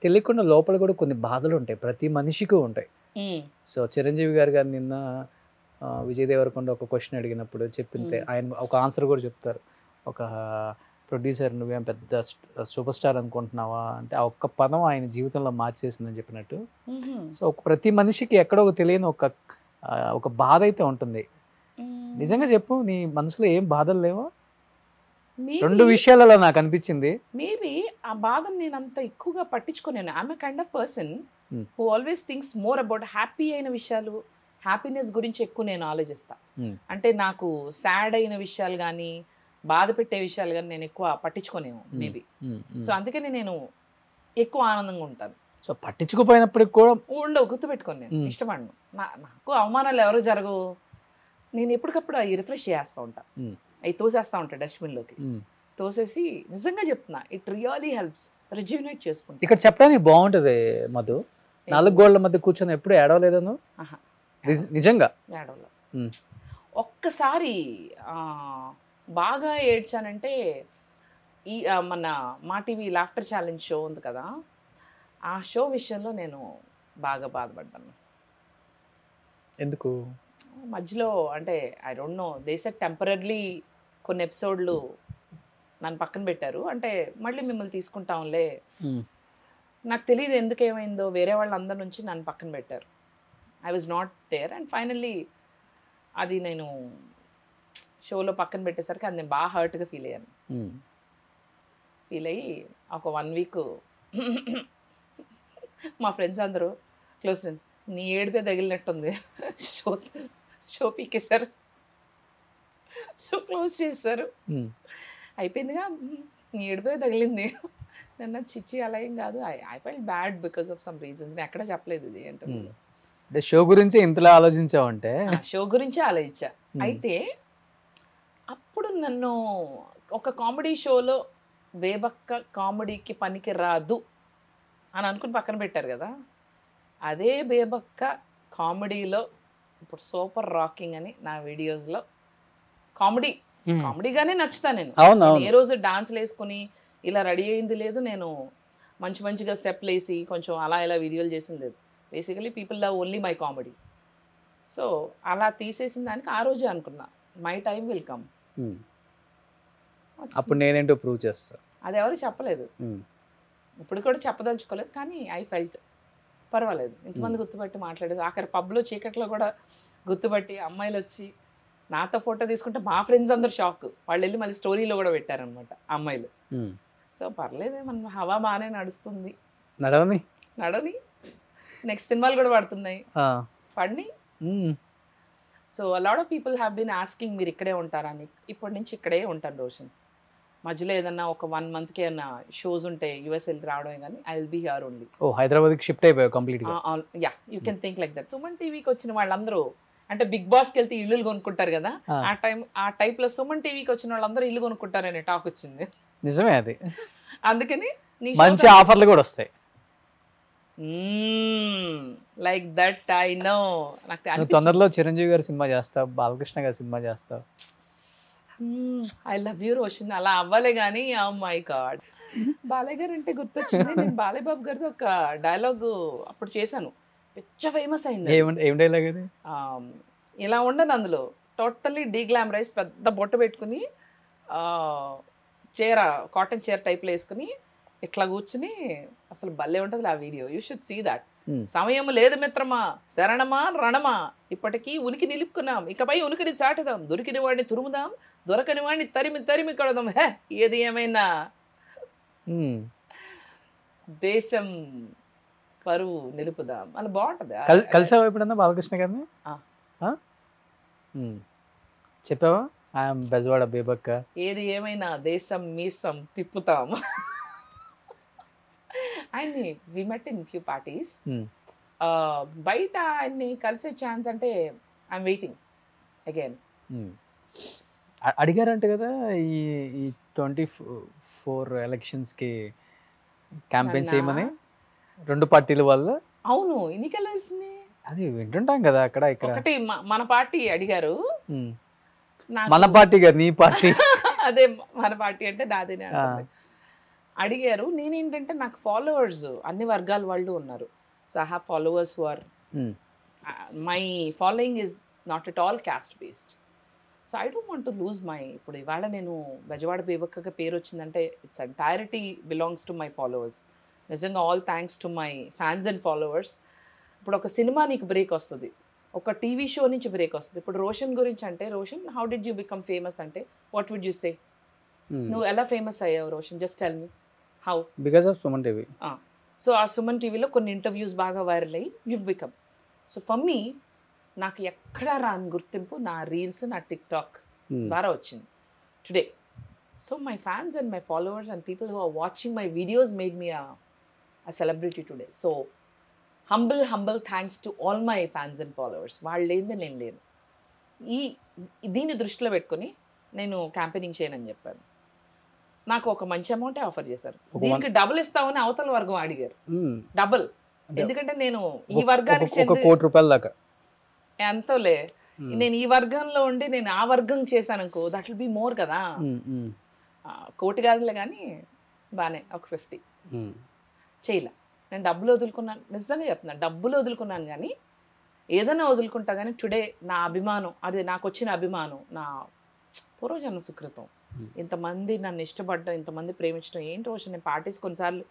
తెలియకుండా లోపల కూడా కొన్ని బాధలు ఉంటాయి, ప్రతి మనిషికి ఉంటాయి. సో చిరంజీవి గారు నిన్న విజయ్ దేవరకొండ ఒక క్వశ్చన్ అడిగినప్పుడు చెప్పింటే ఆయన ఒక ఆన్సర్ కూడా చెప్తారు. ఒక ప్రొడ్యూసర్ నువ్వేం పెద్ద సూపర్ స్టార్ అనుకుంటున్నావా అంటే ఆ ఒక్క పదం ఆయన జీవితంలో మార్చేసిందని చెప్పినట్టు. సో ప్రతి మనిషికి ఎక్కడో ఒక తెలియని ఒక బాధ అయితే ఉంటుంది. నిజంగా చెప్పు, నీ మనసులో ఏం బాధలు లేవా? 2 విషయాలలో నాకు అనిపించింది. మేబీ ఆ బాధను నేను అంత ఎక్కువగా పట్టించుకోలేను. I'm a kind of person who always thinks more about happy అయిన విషయాలు, హ్యాపీనెస్ గురించి ఎక్కువ నేను ఆలోచిస్తా. అంటే నాకు సాడ్ అయిన విషయాలు కానీ బాధ పెట్టే విషయాలు కానీ నేను ఎక్కువ పట్టించుకోలేము మేబీ. సో అందుకని నేను ఎక్కువ ఆనందంగా ఉంటాను. సో పట్టించుకోపోయినప్పటికి కూడా ఉండవు, గుర్తుపెట్టుకోను, నేను ఇష్టపడను. నాకు అవమానాలు ఎవరు జరగవు. నేను ఎప్పటికప్పుడు అవి రిఫ్రెష్ చేస్తూ ఉంటా, అవి తోసేస్తూ ఉంటా డస్ట్బిన్లోకి. తోసేసి నిజంగా చెప్తున్నా, ఇట్ రియలీ హెల్ప్స్, రిజ్యూనేట్ చేసుకుంటా. ఇక్కడ చెప్పడానికి బాగుంటది మధు, 4 గోళ్ల మధ్య కూర్చొని ఎప్పుడు ఏడవలేదను? నిజంగా ఏడవలో ఒక్కసారి బాగా ఏడ్చానంటే ఈ మన మా టీవీ లాఫ్టర్ ఛాలెంజ్ షో ఉంది కదా, ఆ షో విషయంలో నేను బాగా బాధపడ్డాను. ఎందుకు? మధ్యలో అంటే I don't know, they said temporarily కొన్ని ఎపిసోడ్లు నన్ను పక్కన పెట్టారు. అంటే మళ్ళీ మిమ్మల్ని తీసుకుంటాంలే, నాకు తెలియదు ఎందుకు ఏమైందో, వేరే వాళ్ళందరి నుంచి నన్ను పక్కన పెట్టారు. I was not there and finally అది నేను షోలో పక్కన పెట్టేసరికి అది నేను బాగా హర్ట్గా ఫీల్ అయ్యాను. ఫీల్ అయ్యి ఒక 1 వీక్ మా ఫ్రెండ్స్ అందరూ క్లోజ్ ఫ్రెండ్స్, నీ ఏడిపే తగిలినట్టుంది, షో పీకేశారు, షో క్లోజ్ చేశారు, అయిపోయిందిగా, నీ ఏడిపే తగిలింది. నన్ను చిచ్చి అలా ఏం కాదు, I felt bad because of some reasons. నేను ఎక్కడ చెప్పలేదు ఇది అంటే షో గురించి ఇంతలా ఆలోచించావంటే. షో గురించి ఆలోచించా. అయితే అప్పుడు నన్ను ఒక కామెడీ షోలో బేబక్క కామెడీకి పనికి రాదు అని అనుకుని పక్కన పెట్టారు కదా, అదే బేబక్క కామెడీలో ఇప్పుడు సూపర్ రాకింగ్ అని నా వీడియోస్లో కామెడీగానే నచ్చుతా నేను. ఏ రోజు డాన్స్లు వేసుకుని ఇలా రెడీ అయింది లేదు, నేను మంచిగా స్టెప్లు వేసి కొంచెం అలా ఇలా వీడియోలు చేసింది లేదు. Basically people love only my comedy. So అలా తీసేసిన దానికి ఆ రోజే అనుకున్నా, మై టైం విల్ కమ్. అప్పుడు నేనేంటో ప్రూవ్ చేస్తా. అది ఎవరు చెప్పలేదు, ఇప్పుడు కూడా చెప్పదలుచుకోలేదు, కానీ ఐ ఫెల్ట్ పర్వాలేదు, ఇంతమంది గుర్తుపట్టి మాట్లాడేది. ఆఖరి పబ్లో చీకట్లో కూడా గుర్తుపట్టి అమ్మాయిలు వచ్చి నాతో ఫోటో తీసుకుంటే మా ఫ్రెండ్స్ అందరు షాక్. వాళ్ళు వెళ్ళి మళ్ళీ స్టోరీలో కూడా పెట్టారనమాట అమ్మాయిలు. సో పర్లేదే, మన హవా బాగానే నడుస్తుంది. నడవని నెక్స్ట్ సినిమాలు కూడా పడుతున్నాయి, పడిని. So lot of people have been asking మీరు ఇక్కడే ఉంటారని. ఇప్పటి నుంచి ఇక్కడే ఉంటాను రోషన్. మధ్యలో ఏదన్నా ఒక 1 monthకి ఏమన్నా షోస్ ఉంటే యూఎస్ వెళ్ళి రావడమే, కానీ I will be here only. హైదరాబాద్కి షిఫ్ట్ అయిపోయావు కంప్లీట్గా? Yeah, you can think like that. Suman టీవీకి వచ్చిన వాళ్ళందరూ అంటే బిగ్ బాస్కి వెళ్తే ఇల్లు కొనుక్కుంటారు కదా, ఆ టైప్లో సుమన్ టీవీకి వచ్చిన వాళ్ళందరూ ఇల్లు కొనుక్కుంటారనే టాక్ వచ్చింది. నిజమే అది. అందుకని మంచి ఆఫర్లు కూడా వస్తాయి. Like that I know. నాకు తొందరలో చిరంజీవి గారి సినిమా చేస్తావు, బాలకృష్ణ గారి సినిమా చేస్తావు. I love you Roshan. అలా అవ్వలే కానీ ఓ మై గాడ్, బాలయ్య గారు అంటే గుర్తొచ్చింది. నేను బాలయ్య బాబు గారితో ఒక డైలాగ్ అప్పుడు చేశాను, పిచ్చ ఫేమస్ అయింది. ఏం డైలాగ్ అది? ఇలా ఉండదు అందులో, టోటల్లీ డీగ్లామరైజ్, పెద్ద బొట్టు పెట్టుకుని చీర, కాటన్ చీర టైప్లో వేసుకుని ఇట్లా కూర్చుని, అసలు భలే ఉంటుంది ఆ video. You should see that. సమయం లేదు మిత్రమా, శరణమా రణమా, ఇప్పటికీ ఉనికి నిలుపుకున్నాం, ఇకపై ఉనికిని చాటుదాం, దొరికిన వాడిని తురుముదాం, దొరకని వాడిని తరిమి కొడదాం, హే ఏది ఏమైనా దేశం పరువు నిలుపుదాం అని బాగుంటది. కలిసావా ఎప్పుడన్నా బాలకృష్ణ గారిని? చెప్పావా ఐఎమ్ బెజవాడ బేబక్క, ఏది ఏమైనా దేశం మీసం తిప్పుతాం. ఆయన్ని వి మెట్ ఇన్ ఫ్యూ పార్టీస్. బయట ఆయన్ని కలిసే ఛాన్స్ అంటే ఐఎమ్ వెయిటింగ్ అగైన్. అడిగారంట కదా ఈ 24 ఎలక్షన్స్కి క్యాంపెయిన్ చేయమని 2 పార్టీల వాళ్ళు. అవును, ఎన్నికలు తెలిసింది, అది వింటుంటాం కదా అక్కడ ఇక్కడ. ఒకటి మన పార్టీ అడిగారు, మన పార్టీ కదా నీ పార్టీ. అదే మన పార్టీ అంటే నాదేనే అడిగారు. నేనేంటంటే నాకు ఫాలోవర్స్ అన్ని వర్గాల వాళ్ళు ఉన్నారు. So I have followers who are, my following is not at all caste based. So I don't want to lose my, ఇప్పుడు ఇవాళ నేను బెజవాడ బేబక్కగా పేరు వచ్చిందంటే it's entirety belongs to my followers. నిజంగా all thanks to my fans and followers. ఇప్పుడు ఒక cinema నీకు బ్రేక్ వస్తుంది, ఒక టీవీ షో నుంచి బ్రేక్ వస్తుంది. ఇప్పుడు రోషన్ గురించి అంటే, Roshan how did you become famous అంటే వాట్ వుడ్ యూ సే? నువ్వు ఎలా ఫేమస్ అయ్యావు Roshan? Just tell me how. Because of Suman TV. So ఆ సుమన్ టీవీలో కొన్ని ఇంటర్వ్యూస్ బాగా వైరల్ అయ్యి you become. So for me, నాకు ఎక్కడా రాని గుర్తింపు నా రీల్స్, నా టిక్టాక్ ద్వారా వచ్చింది today. So my fans and my followers and people who are watching my videos made me a celebrity today. So humble thanks to all my fans and followers. వాళ్ళు లేనిదే నేను లేను. దీన్ని దృష్టిలో పెట్టుకొని నేను క్యాంపెయినింగ్ చేయనని చెప్పాను. నాకు ఒక మంచి అమౌంటే ఆఫర్ చేశారు. దీనికి డబుల్ ఇస్తామని అవతల వర్గం అడిగారు. డబుల్, ఎందుకంటే నేను ఈ వర్గానికి ₹1,00,00,000 దాకా ఎంతోలే, నేను ఈ వర్గంలో ఉండి నేను ఆ వర్గం చేశాను అనుకో, దట్ విల్ బి మోర్ కదా. 1,00,00,000 కాదులే కానీ బాగానే ఒక 50 చేయలే. నేను డబ్బులు వదులుకున్నాను, నిజంగా చెప్తున్నాను, డబ్బులు వదులుకున్నాను కానీ ఏదైనా వదులుకుంటా కానీ టుడే నా అభిమానం, అది నాకు వచ్చిన అభిమానం నా పూర్వజన్మ సుకృతం. ఇంతమంది నన్ను ఇష్టపడడం, ఇంతమంది ప్రేమించడం ఏంటి రోజు. నేను పార్టీస్ కొన్నిసార్లు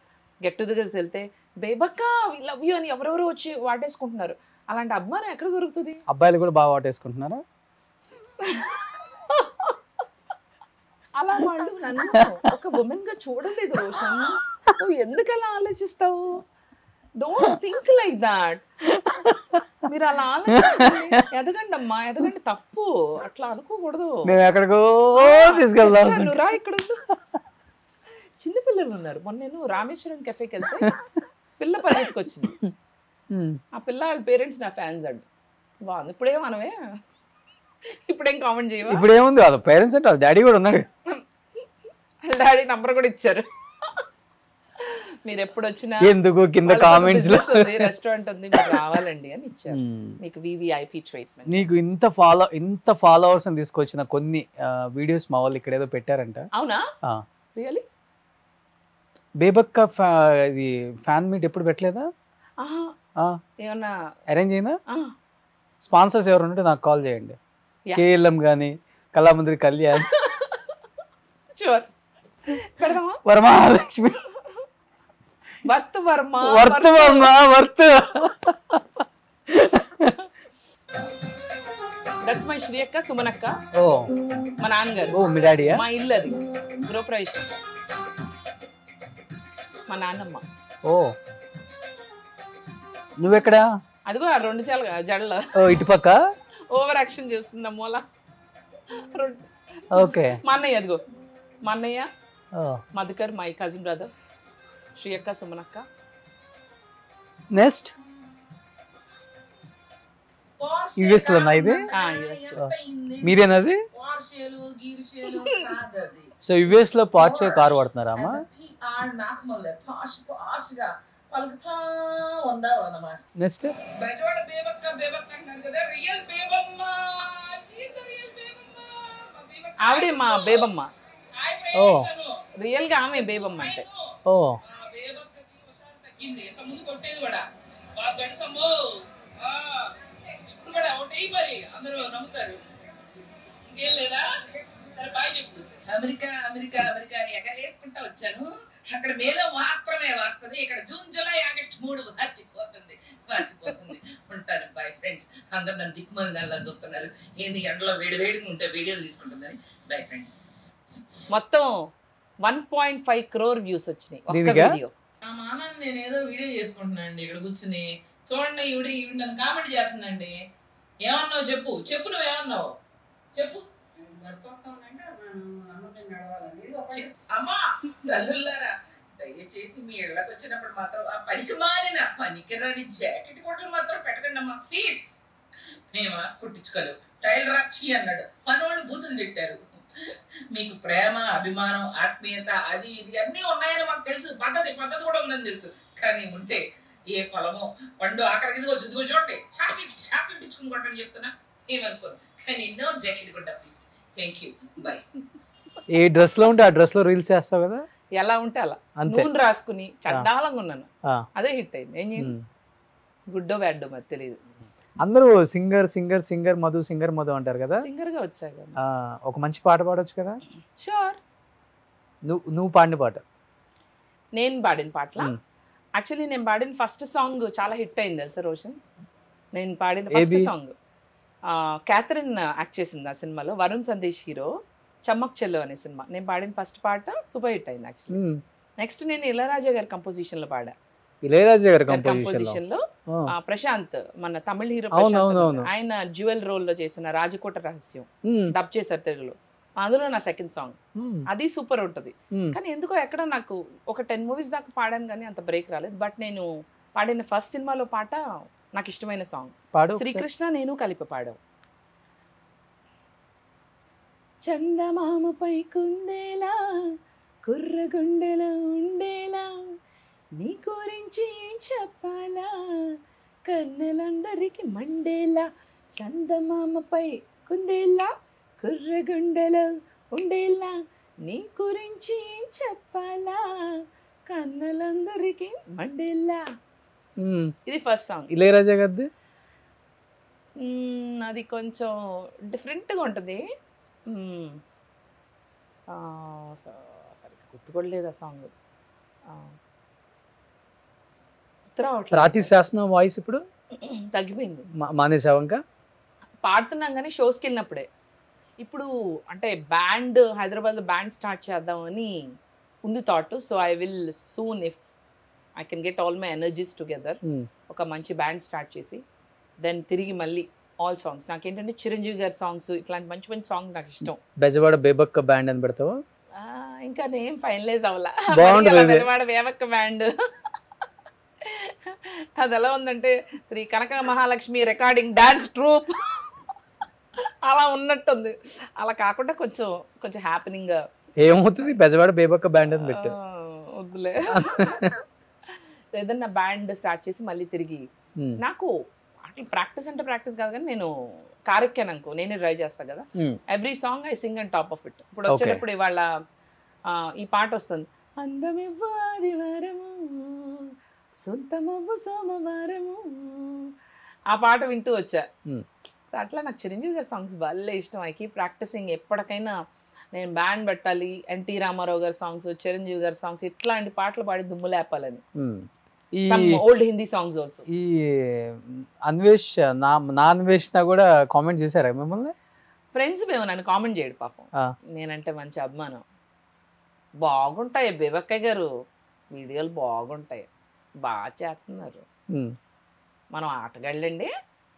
గెట్ టుగెదర్స్ వెళ్తే బేబక్క వి లవ్ యూ అని ఎవరెవరు వచ్చి వాటేసుకుంటున్నారు. అలాంటి అభిమానం ఎక్కడ దొరుకుతుంది? అబ్బాయిలు కూడా బాగా వాటేసుకుంటున్నారా? అలా వాళ్ళు నన్ను ఒక ఉమెన్ గా చూడలేదు. రోషన్, నువ్వు ఎందుకు అలా ఆలోచిస్తావు? Don't think like that. మీరు అలా ఆలోచించండి, ఎదగండి అమ్మా, ఎదగండి. తప్పు అట్లా అనుకోకూడదు. మేము ఎక్కడికో తీసుకెళ్దాం. రా, ఇక్కడ చిన్నపిల్లలు ఉన్నారు. మొన్న నేను రామేశ్వరం కెఫేకి వెళ్తే పిల్ల పరిగెత్తుకు వచ్చింది. ఆ పిల్ల వాళ్ళ పేరెంట్స్ నా ఫ్యాన్స్ అండి. బాగుంది. ఇప్పుడే మనమే ఇప్పుడేం కామెంట్ చేయవా? ఇప్పుడు ఏముంది, వాళ్ళ పేరెంట్స్ అంటే వాళ్ళ డాడీ కూడా ఉన్నాడు. వాళ్ళ డాడీ నంబర్ కూడా ఇచ్చారు. మీరు ఎప్పుడు వచ్చినా ఎందుకు కింద కామెంట్స్ లో రెస్టారెంట్ ఉంది, మీరు రావాలండి అని ఇచ్చారు. మీకు వివిఐపి ట్రీట్మెంట్. నీకు ఇంత ఫాలోవర్స్ అని తీసుకొచ్చిన కొన్ని వీడియోస్ మా వాళ్ళు ఇక్కడ ఏదో పెట్టారంట. అవునా? రియల్లీ? బేబక్క ఇది ఫ్యాన్ మీట్ ఎప్పుడు పెట్టలేదా? ఏమన్నా అరేంజ్ అయిందా? స్పాన్సర్స్ ఎవరు ఉంటే నాకు కాల్ చేయండి. కేఎల్ఎం కానీ కళామందిరి కళ్యాణ్, వరమహాలక్ష్మి, వర్త్ వర్మ, దట్స్ మై శ్రీయక్క, సుమనక్క. ఓ మా నాన్నగారు. ఓ మీ డాడీయా? మా ఇల్లు అది గృహప్రవేశం. మా నాన్నమ్మ. ఓ నువ్వెక్కడా? అదిగో ఆ 2 జడల ఇటుపక్క ఓవర్ యాక్షన్ చేస్తున్నా మూల. ఓకే. మా అన్నయ్య, అదిగో మా అన్నయ్య, మధుకర్, మై కజిన్ బ్రదర్, శ్రీయక్క, సుమనక్క. నెక్స్ట్ యుఎస్ లో ఇది మీరేనది? సో యుఎస్ లో పార్చే కార్ వాడుతున్నారా అమ్మా? నెక్స్ట్ ఆవిడే మా బేబమ్మ. ఓ రియల్ గా ఆమె బేబమ్మ అంటే. ఓ అమెరికా అమెరికా అమెరికా అని ఎగరేసుకుంటా వచ్చాను. అక్కడ మేలో మాత్రమే వస్తుంది, ఇక్కడ జూన్ జూలై ఆగస్టు 3 వాసిపోతుంది. ఉంటాను. Bye friends. అందరు నన్ను దిక్కుమంది అలా చూస్తున్నారు, ఏంది ఎండలో వేడిగా ఉంటే వీడియోలు తీసుకుంటుందని. Bye friends. మొత్తం 1.5 crore వ్యూస్ వచ్చినాయి ఒక్క వీడియో. నా మానాన్ని నేను ఏదో వీడియో చేసుకుంటున్నాను అండి ఇక్కడ కూర్చుని. చూడండి, ఈవిడ నన్ను కామెంట్ చేస్తుందండి. ఏమన్నావు చెప్పు, నువ్వేమన్నావు చెప్పు. అమ్మా తల్లులారా, దయచేసి మీ ఇళ్ళకి వచ్చినప్పుడు మాత్రం ఆ పనికిరాని జాకెట్ కొట్టలు మాత్రం పెట్టకండి అమ్మా ప్లీజ్. మేమా కుట్టించుకోలేవు, టైలర్ రాక్షి అన్నాడు, పనోళ్ళు బూతులు తిట్టారు. మీకు ప్రేమ, అభిమానం, ఆత్మీయత అది ఇది అన్నీ ఉన్నాయని మాకు తెలుసు, పద్ధతి కూడా ఉందని తెలుసు. కానీ ఉంటే ఏ ఫలమో పండు ఆఖరికి ఇదిగో చూడండి, చాక్లెట్ ఇచ్చుకుని కొట్టని చెప్తున్నా, ఏమనుకోను. కానీ నో జాకెట్ కొట్ట please. Thank you, by. A dress లో ఉంటే ఆ డ్రెస్ లో రీల్స్ చేస్తావు కదా? ఎలా ఉంటే అలా నూనె రాసుకుని చండాలంగా ఉన్నాను, అదే హిట్ అయింది. ఏం చేయండి, గుడ్డో బ్యాడ్డో మరి తెలియదు. అందరూ సింగర్ మధు అంటారు కదా. సింగర్ గా వచ్చాక ఒక మంచి పాట పాడొచ్చు కదా? షూర్. నువ్వు పాడిన పాట? నేను పాడిన పాటలా? యాక్చువల్లీ నేను పాడిన ఫస్ట్ సాంగ్ చాలా హిట్ అయింది తెలుసా రోషన్. నేను పాడిన ఫస్ట్ సాంగ్ క్యాథరిన్ యాక్ట్ చేసింది ఆ సినిమాలో, వరుణ్ సందేశ్ హీరో, చమ్మక్ చెల్లో అనే సినిమా. నేను పాడిన ఫస్ట్ పాట సూపర్ హిట్ అయింది యాక్చువల్లీ. నెక్స్ట్ నేను ఇళయరాజా గారి కంపోజిషన్ లో పాడా. ఇళయరాజా గారి కంపోజిషన్ లో ప్రశాంత్, మన తమిళ హీరో, ఆయన జ్యువెల్ రోల్ లో చేసిన రాజకోట రహస్యం డబ్ చేశారు తెలుగులో. అందులో నా సెకండ్ సాంగ్, అది సూపర్ ఉంటుంది. కానీ ఎందుకో ఎక్కడ నాకు ఒక 10 మూవీస్ దాకా పాడాను కానీ అంత బ్రేక్ రాలేదు. బట్ నేను పాడిన ఫస్ట్ సినిమాలో పాట నాకు ఇష్టమైన సాంగ్, పాడు శ్రీకృష్ణ నేను కలిపి పాడావు. చందమామపై కుందేలా కుర్రగుండెలో ఉండేలా నీ గురించి ఏం చెప్పాలా కన్నెలందరికీ మండేలా. చందమామపై కుందేలా కుర్రగుండెలో ఉండేలా నీ గురించి ఏం చెప్పాలా కన్నెలందరికీ మండేలా. ఇది ఫస్ట్ సాంగ్. ఇళయరాజా గారిది అది కొంచెం డిఫరెంట్గా ఉంటుంది. సరిగ్గా గుర్తుకోలేదు ఆ సాంగ్. ప్రాక్టీస్ చేస్తున్నాం వాయిస్ ఇప్పుడు తగ్గిపోయింది, మానేసావు ఇంకా? పాడుతున్నాం కానీ షోస్కి వెళ్ళినప్పుడే. ఇప్పుడు అంటే బ్యాండ్ హైదరాబాద్లో బ్యాండ్ స్టార్ట్ చేద్దామని ఉంది thought. So I will soon if I can get all my energies together, ఒక మంచి బ్యాండ్ స్టార్ట్ చేసి దెన్ తిరిగి మళ్ళీ ఆల్ సాంగ్స్. నాకేంటంటే చిరంజీవి గారి సాంగ్స్ ఇట్లాంటి మంచి మంచి సాంగ్స్ నాకు ఇష్టం. బెజవాడ బేబక్క బ్యాండ్ అని పెడతావా? ఇంకా నేను ఫైనలైజ్ అవ్వాలా. బాగుంటుంది బెజవాడ బేబక్క బ్యాండ్. అది ఎలా ఉందంటే Shri Kanaka Mahalakshmi recording dance troupe అలా ఉన్నట్టుంది. అలా కాకుండా కొంచెం కొంచెం హ్యాపెనింగ్. ఏమవుతుంది బెజవాడ బేబక్క బ్యాండ్ అని పెట్టు. వద్దులే, ఏదన్నా బ్యాండ్ స్టార్ట్ చేసి మళ్ళీ తిరిగి. నాకు అట్లా ప్రాక్టీస్ అంటే ప్రాక్టీస్ కాదు కానీ నేను కారెక్కాను అనుకో, నేనే డ్రైవ్ చేస్తాను కదా. Every song I sing and top of it. ఇప్పుడు వచ్చేటప్పుడు ఇవాళ ఈ పాట వస్తుంది, అందమివ్వు ఆదివారము సొంతమవ్వు సోమవారము, ఆ పాట వింటూ వచ్చా. సో అట్లా నాకు చిరంజీవి గారి సాంగ్స్ భలే ఇష్టం. I keep practicing. ఎప్పటికైనా నేను బ్యాండ్ పెట్టాలి, ఎన్టీ రామారావు గారి సాంగ్స్, చిరంజీవి గారి సాంగ్స్, ఇట్లాంటి పాటలు పాడి దుమ్ము లేపాలని. Old Hindi songs also. ఈ అన్వేష్ నా అన్వేషణ కూడా కామెంట్ చేశారా మిమ్మల్ని? ఫ్రెండ్స్ మేము నన్ను కామెంట్ చేయడు పాపం, నేనంటే మంచి అభిమానం. బాగుంటాయి బేబక్కయ్య గారు వీడియోలు, బాగుంటాయి, బాగా చేస్తున్నారు. మనం ఆటగాళ్ళండి,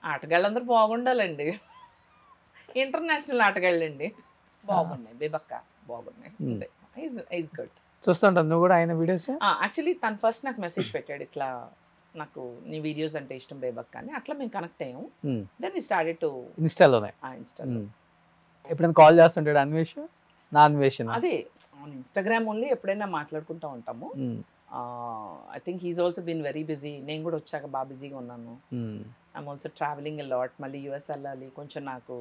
ఆటగాళ్ళందరూ బాగుండాలండి, ఇంటర్నేషనల్ ఆటగాళ్ళండి. బాగున్నాయి బేబక్క, బాగున్నాయి. Is good. చూస్తుంటాను నువ్వు కూడా ఆయన వీడియోస్? యాక్చువల్లీ తను ఫస్ట్ నాకు మెసేజ్ పెట్టాడు, ఇట్లా నాకు నీ వీడియోస్ అంటే ఇష్టం బేబక్క అని. అట్లా మేము కనెక్ట్ అయ్యాము. దెన్ వి స్టార్టెడ్ టు ఇన్స్టాలోనే. ఎప్పుడైనా కాల్ చేస్తుంటాడు అన్వేష్? నా అన్వేషణ అదే ఇన్స్టాగ్రామ్ ఓన్లీ, ఎప్పుడైనా మాట్లాడుకుంటూ ఉంటాము. I think he's also been very busy. నేను కూడా వచ్చాక బాగా బిజీగా ఉన్నాను. I'm also traveling a lot. మళ్ళీ యూఎస్ వెళ్ళాలి. కొంచెం నాకు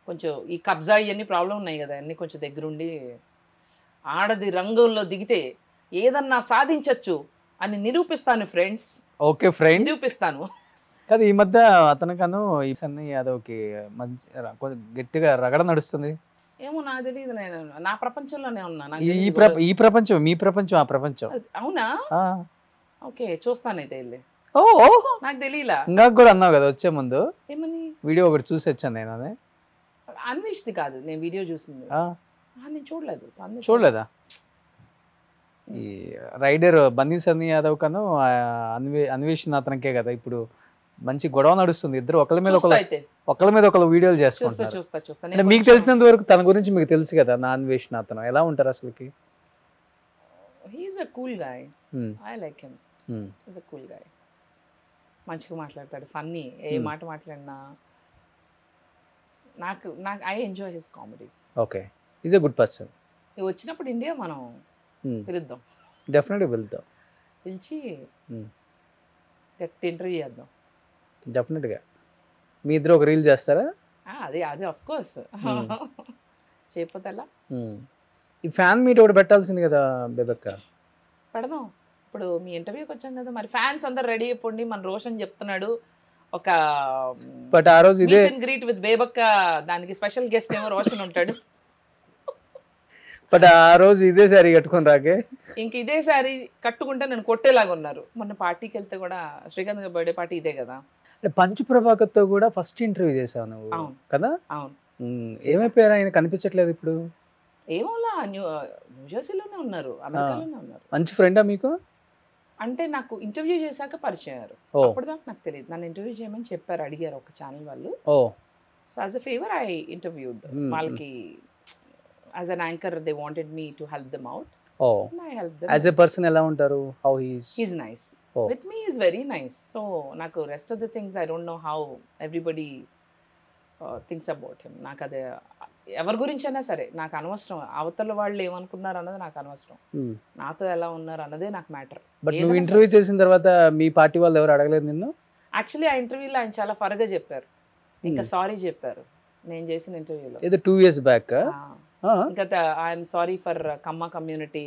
కొంచెం ఈ కబ్జా ఇవన్నీ ప్రాబ్లం ఉన్నాయి కదా, అన్నీ కొంచెం దగ్గరుండి. ఆడది రంగంలో దిగితే ఏదన్నా సాధించచ్చు అని నిరూపిస్తాను ఫ్రెండ్స్. ఓకే ఫ్రెండ్, నిరూపిస్తాను. కదా ఈ మధ్య అతనికను సన్నీ యాదవ్కి మంచి గట్టిగా రగడ నడుస్తుంది. ఏమో నాకు తెలియదు, నేను నా ప్రపంచంలోనే ఉన్నా. ఈ ప్రపంచం మీ ప్రపంచం ఆ ప్రపంచం. అవునా? ఓకే, చూస్తానైతే వెళ్ళి. ఓ నాకు తెలియలా. ఇంకా కూడా అన్నావు కదా వచ్చే ముందు. ఏమని? వీడియో ఒకటి చూసి వచ్చాను నేను. అదే అన్వేష్ది కాదు, నేను వీడియో చూసింది. నేను చూడలేదు. చూడలేదా? ఈ రైడర్ బన్నీ సన్నీ యాదవ్ కను అన్వేషణ అతనికే కదా ఇప్పుడు మంచి గొడవ నడుస్తుంది. ఇద్దరు ఒకళ్ళ మీద ఒకళ్ళు వీడియోలు చేసుకుంటారు. మీకు తెలిసినంత వరకు తన గురించి మీకు తెలుసు కదా, నా అన్వేషణ అతను ఎలా ఉంటారు అసలుకి? He's a cool guy. I like him. He's a cool guy. మంచిగా మాట్లాడతాడు, ఫన్నీ. ఏ మాట మాట్లాడినా నాకు I enjoy his comedy. Okay, is a good person. వచ్చినప్పుడు ఇండియా మనం పిలుద్దాం, డెఫినెట్గా వెళ్తాం. పిలిచి గట్టి ఇంటర్వ్యూ చేద్దాం. డెఫినెట్గా. మీ ఇద్దరు ఒక రీల్ చేస్తారా? అదే ఆఫ్ కోర్స్. చేయకపోతే ఎలా? ఈ ఫ్యాన్ మీట్ ఒకటి పెట్టాల్సింది కదా బేబక్క. పెడదాం. ఇప్పుడు మీ ఇంటర్వ్యూకి వచ్చాం కదా, మరి ఫ్యాన్స్ అందరు రెడీ అయిపోండి. మన రోషన్ చెప్తున్నాడు ఒక బట్ ఆ రోజు ఇదే గ్రీట్ విత్ బేబక్క, దానికి స్పెషల్ గెస్ట్ ఏమో రోషన్ ఉంటాడు. బట్ ఆ రోజు ఇదే సారీ కట్టుకుని రాకే, ఇంక ఇదే సారీ కట్టుకుంటే నేను కొట్టేలాగా ఉన్నారు. మొన్న పార్టీకి వెళ్తే కూడా శ్రీకాంత్ గారి బర్త్డే పార్టీ ఇదే కదా. పంచు ప్రభాకర్తో కూడా ఫస్ట్ ఇంటర్వ్యూ చేసావు నువ్వు కదా? అవును. ఏమైపోయారు ఆయన, కనిపించట్లేదు ఇప్పుడు? ఏమోలా, న్యూజెర్సీలోనే ఉన్నారు, అమెరికాలోనే ఉన్నారు. మంచి ఫ్రెండా మీకు? అంటే నాకు ఇంటర్వ్యూ చేశాక పరిచయం అయ్యారు. అప్పటిదాకా నాకు తెలియదు. నన్ను ఇంటర్వ్యూ చేయమని చెప్పారు, అడిగారు ఒక ఛానల్ వాళ్ళు. So as a favour I interviewed. వాళ్ళకి as an anchor they wanted me to help them out oh and I helped them. As a person ఎలా ఉంటారు? How he's? He's nice. Oh. With me he's very nice. So నాకు rest of the things I don't know how everybody thinks about him. నాకు అదే ఎవరి గురించైనా సరే నాకు అనవసరం, అవతల వాళ్ళు ఏమనుకున్నారు అన్నది నాకు అనవసరం, నాతో ఎలా ఉన్నారు అన్నదే నాకు మ్యాటర్. బట్ నువ్వు ఇంటర్వ్యూ చేసిన తర్వాత మీ పార్టీ వాళ్ళు ఎవరు అడగలేదు నిన్ను? యాక్చువల్లీ ఆ ఇంటర్వ్యూలో ఆయన చాలా ఫరగా చెప్పారు, ఇంకా సారీ చెప్పారు నేను చేసిన ఇంటర్వ్యూలో. ఏదో 2 years బ్యాక్. ఇంకా I'm sorry for Kamma community,